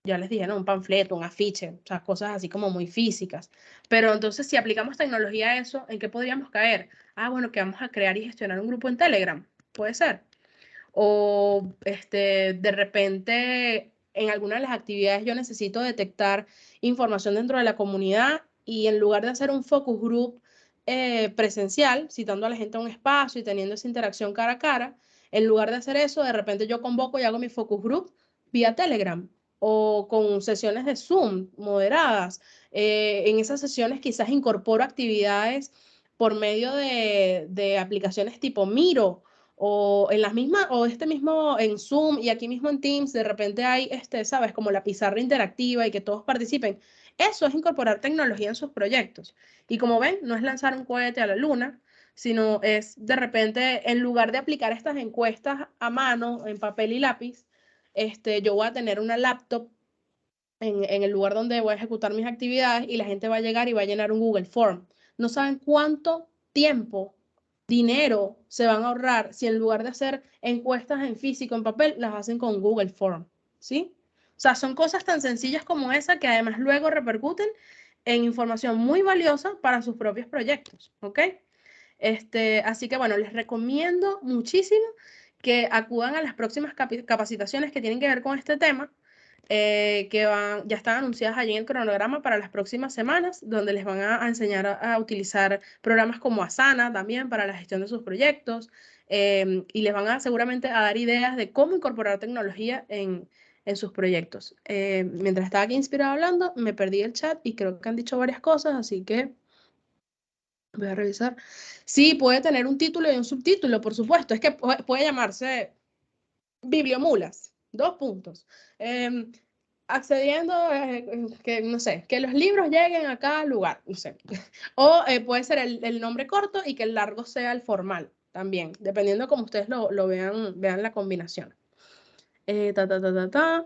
Ya les dije, ¿no? Un panfleto, un afiche, o sea, cosas así como muy físicas. Pero entonces, si aplicamos tecnología a eso, ¿en qué podríamos caer? Ah, bueno, que vamos a crear y gestionar un grupo en Telegram, puede ser. O de repente, en alguna de las actividades yo necesito detectar información dentro de la comunidad y en lugar de hacer un focus group presencial, citando a la gente a un espacio y teniendo esa interacción cara a cara, en lugar de hacer eso, de repente yo convoco y hago mi focus group vía Telegram o con sesiones de Zoom moderadas. En esas sesiones quizás incorporo actividades por medio de aplicaciones tipo Miro o en las mismas, o mismo en Zoom y aquí mismo en Teams, de repente hay, ¿sabes? Como la pizarra interactiva y que todos participen. Eso es incorporar tecnología en sus proyectos. Y como ven, no es lanzar un cohete a la luna, sino es de repente, en lugar de aplicar estas encuestas a mano, en papel y lápiz, yo voy a tener una laptop en el lugar donde voy a ejecutar mis actividades y la gente va a llegar y va a llenar un Google Form. No saben cuánto tiempo, dinero se van a ahorrar si en lugar de hacer encuestas en físico, en papel, las hacen con Google Form, ¿sí? O sea, son cosas tan sencillas como esa que además luego repercuten en información muy valiosa para sus propios proyectos, ¿ok? Así que bueno, les recomiendo muchísimo que acudan a las próximas capacitaciones que tienen que ver con este tema, ya están anunciadas allí en el cronograma para las próximas semanas, donde les van a enseñar a utilizar programas como Asana también para la gestión de sus proyectos, y les van a seguramente a dar ideas de cómo incorporar tecnología en sus proyectos. Mientras estaba aquí inspirada hablando, me perdí el chat y creo que han dicho varias cosas, así que voy a revisar. Sí, puede tener un título y un subtítulo, por supuesto. Es que puede llamarse Bibliomulas. Dos puntos. Accediendo, que no sé, que los libros lleguen a cada lugar, no sé. O puede ser el nombre corto y que el largo sea el formal, también, dependiendo como ustedes lo vean la combinación. Ta, ta, ta, ta, ta.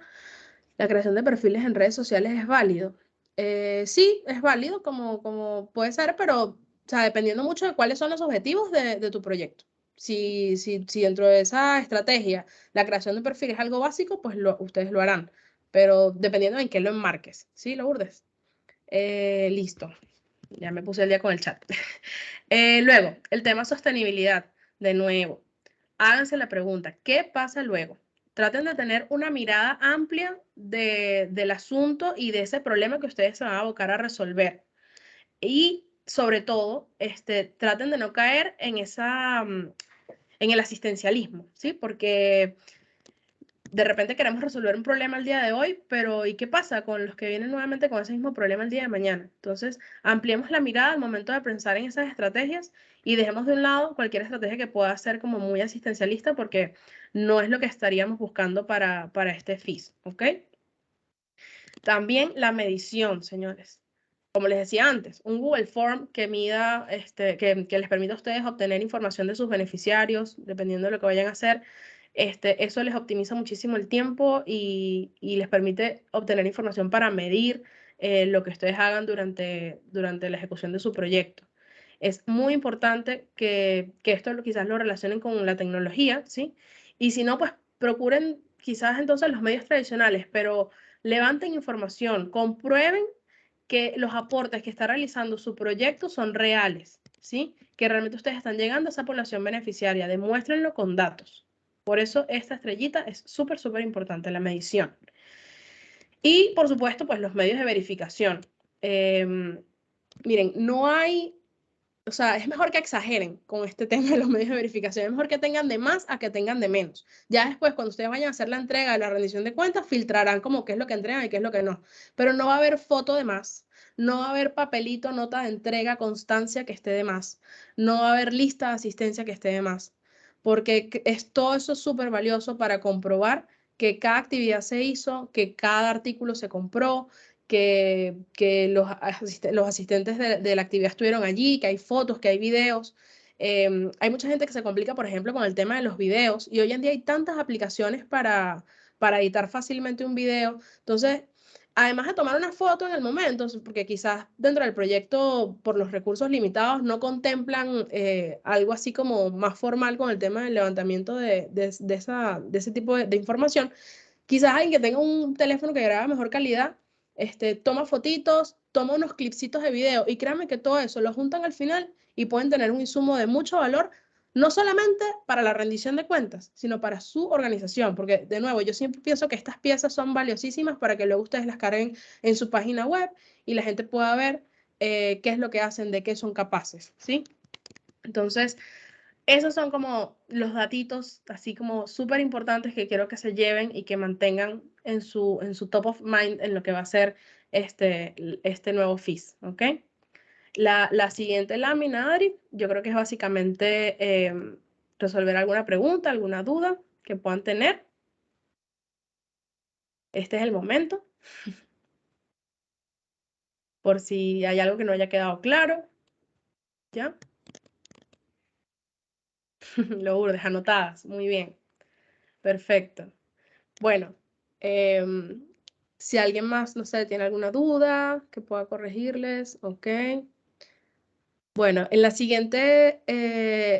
La creación de perfiles en redes sociales es válido. Sí, es válido como puede ser, pero o sea, dependiendo mucho de cuáles son los objetivos de tu proyecto. Si dentro de esa estrategia la creación de perfil es algo básico, pues ustedes lo harán. Pero dependiendo en qué lo enmarques. ¿Sí, Lourdes? Listo. Ya me puse el día con el chat. Luego, el tema sostenibilidad. De nuevo, háganse la pregunta, ¿qué pasa luego? Traten de tener una mirada amplia del asunto y de ese problema que ustedes se van a abocar a resolver. Y sobre todo, traten de no caer en el asistencialismo, ¿sí? Porque de repente queremos resolver un problema el día de hoy, pero ¿y qué pasa con los que vienen nuevamente con ese mismo problema el día de mañana? Entonces, ampliemos la mirada al momento de pensar en esas estrategias y dejemos de un lado cualquier estrategia que pueda ser como muy asistencialista porque no es lo que estaríamos buscando para este FIS, ¿ok? También la medición, señores. Como les decía antes, un Google Form que mida, que les permita a ustedes obtener información de sus beneficiarios, dependiendo de lo que vayan a hacer, eso les optimiza muchísimo el tiempo y les permite obtener información para medir lo que ustedes hagan durante la ejecución de su proyecto. Es muy importante que esto quizás lo relacionen con la tecnología, ¿sí? Y si no, pues procuren quizás entonces los medios tradicionales, pero levanten información, comprueben que los aportes que está realizando su proyecto son reales, ¿sí? Que realmente ustedes están llegando a esa población beneficiaria, demuéstrenlo con datos. Por eso esta estrellita es súper, súper importante, la medición. Y, por supuesto, pues los medios de verificación. Miren, no hay o sea, es mejor que exageren con este tema de los medios de verificación. Es mejor que tengan de más a que tengan de menos. Ya después, cuando ustedes vayan a hacer la entrega de la rendición de cuentas, filtrarán como qué es lo que entregan y qué es lo que no. Pero no va a haber foto de más. No va a haber papelito, nota de entrega, constancia que esté de más. No va a haber lista de asistencia que esté de más. Porque todo eso es súper valioso para comprobar que cada actividad se hizo, que cada artículo se compró, que los asistentes de la actividad estuvieron allí, que hay fotos, que hay videos. Hay mucha gente que se complica, por ejemplo, con el tema de los videos, y hoy en día hay tantas aplicaciones para editar fácilmente un video. Entonces, además de tomar una foto en el momento, porque quizás dentro del proyecto, por los recursos limitados, no contemplan algo así como más formal con el tema del levantamiento de ese tipo de información. Quizás alguien que tenga un teléfono que grabe a mejor calidad, toma fotitos, toma unos clipsitos de video, y créanme que todo eso lo juntan al final y pueden tener un insumo de mucho valor, no solamente para la rendición de cuentas, sino para su organización, porque de nuevo, yo siempre pienso que estas piezas son valiosísimas para que luego ustedes las carguen en su página web y la gente pueda ver qué es lo que hacen, de qué son capaces, ¿sí? Entonces, esos son como los datitos así como súper importantes que quiero que se lleven y que mantengan en su top of mind en lo que va a ser este nuevo FIS, ¿ok? La siguiente lámina, Adri, yo creo que es básicamente resolver alguna pregunta, alguna duda que puedan tener. Este es el momento, por si hay algo que no haya quedado claro, ¿ya? Lourdes, anotadas, muy bien, perfecto. Bueno, si alguien más, no sé, tiene alguna duda que pueda corregirles, ok. Bueno, en la siguiente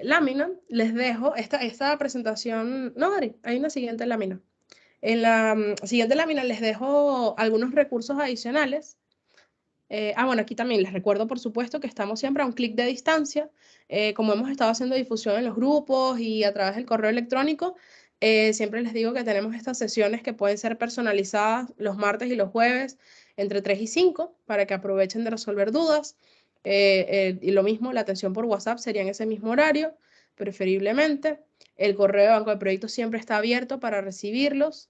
lámina les dejo esta presentación. No, Ari, hay una siguiente lámina. En la siguiente lámina les dejo algunos recursos adicionales. Bueno, aquí también les recuerdo, por supuesto, que estamos siempre a un clic de distancia. Como hemos estado haciendo difusión en los grupos y a través del correo electrónico, siempre les digo que tenemos estas sesiones que pueden ser personalizadas los martes y los jueves entre 3 y 5 para que aprovechen de resolver dudas. Y lo mismo, la atención por WhatsApp sería en ese mismo horario, preferiblemente. El correo de Banco de Proyectos siempre está abierto para recibirlos.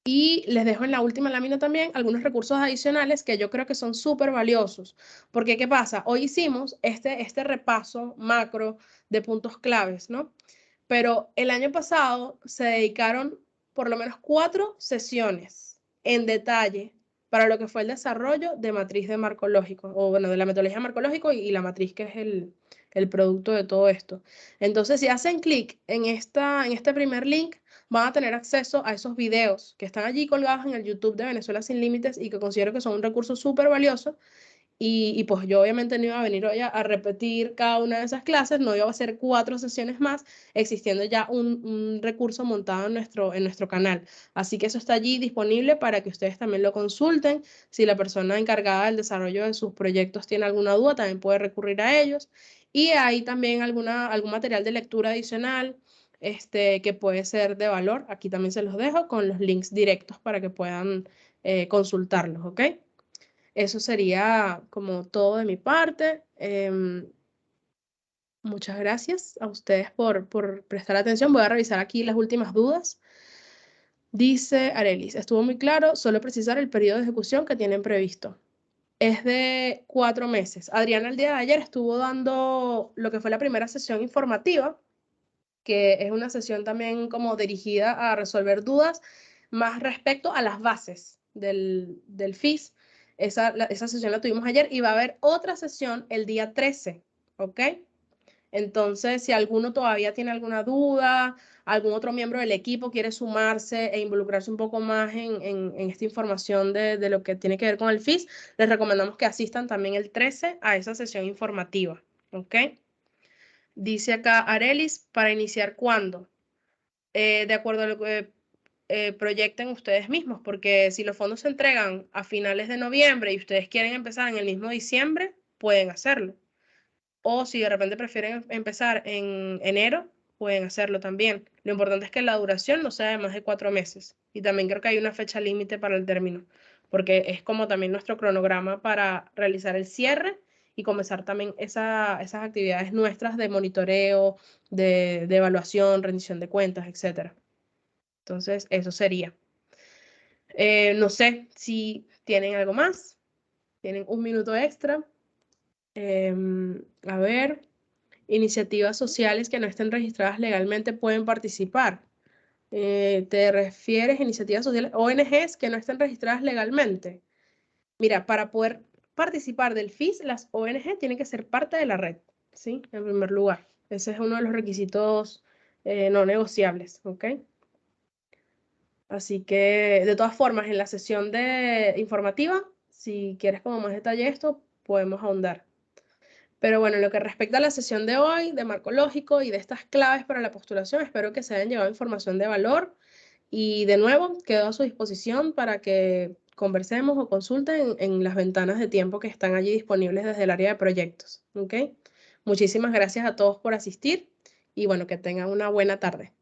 Y les dejo en la última lámina también algunos recursos adicionales que yo creo que son súper valiosos. Porque, ¿qué pasa? Hoy hicimos este repaso macro de puntos claves, ¿no? Pero el año pasado se dedicaron por lo menos 4 sesiones en detalle para lo que fue el desarrollo de matriz de marco lógico, o bueno, de la metodología marco lógico y la matriz que es el producto de todo esto. Entonces, si hacen clic en este primer link, van a tener acceso a esos videos que están allí colgados en el YouTube de Venezuela Sin Límites y que considero que son un recurso súper valioso. Y pues yo obviamente no iba a venir hoy a repetir cada una de esas clases, no iba a hacer 4 sesiones más, existiendo ya un recurso montado en nuestro canal. Así que eso está allí disponible para que ustedes también lo consulten. Si la persona encargada del desarrollo de sus proyectos tiene alguna duda, también puede recurrir a ellos. Y hay también algún material de lectura adicional que puede ser de valor. Aquí también se los dejo con los links directos para que puedan consultarlos, ¿ok? Eso sería como todo de mi parte. Muchas gracias a ustedes por prestar atención. Voy a revisar aquí las últimas dudas. Dice Arelis, estuvo muy claro, solo precisar el periodo de ejecución que tienen previsto. Es de 4 meses. Adriana el día de ayer estuvo dando lo que fue la primera sesión informativa, que es una sesión también como dirigida a resolver dudas más respecto a las bases del FIS. Esa sesión la tuvimos ayer y va a haber otra sesión el día 13, ¿ok? Entonces, si alguno todavía tiene alguna duda, algún otro miembro del equipo quiere sumarse e involucrarse un poco más en esta información de lo que tiene que ver con el FIS, les recomendamos que asistan también el 13 a esa sesión informativa, ¿ok? Dice acá Arelis, ¿para iniciar cuándo? De acuerdo a lo que proyecten ustedes mismos, porque si los fondos se entregan a finales de noviembre y ustedes quieren empezar en el mismo diciembre, pueden hacerlo. O si de repente prefieren empezar en enero, pueden hacerlo también. Lo importante es que la duración no sea de más de 4 meses. Y también creo que hay una fecha límite para el término, porque es como también nuestro cronograma para realizar el cierre y comenzar también esas actividades nuestras de monitoreo, de evaluación, rendición de cuentas, etc. Entonces, eso sería. No sé si tienen algo más. Tienen un minuto extra. A ver, iniciativas sociales que no estén registradas legalmente pueden participar. ¿Te refieres a iniciativas sociales, ONGs que no estén registradas legalmente? Mira, para poder participar del FIS, las ONG tienen que ser parte de la red, ¿sí? En primer lugar. Ese es uno de los requisitos no negociables, ¿ok? Así que, de todas formas, en la sesión informativa, si quieres como más detalle esto, podemos ahondar. Pero bueno, en lo que respecta a la sesión de hoy, de marco lógico y de estas claves para la postulación, espero que se hayan llevado información de valor. Y de nuevo, quedo a su disposición para que conversemos o consulten en las ventanas de tiempo que están allí disponibles desde el área de proyectos. ¿Ok? Muchísimas gracias a todos por asistir y bueno, que tengan una buena tarde.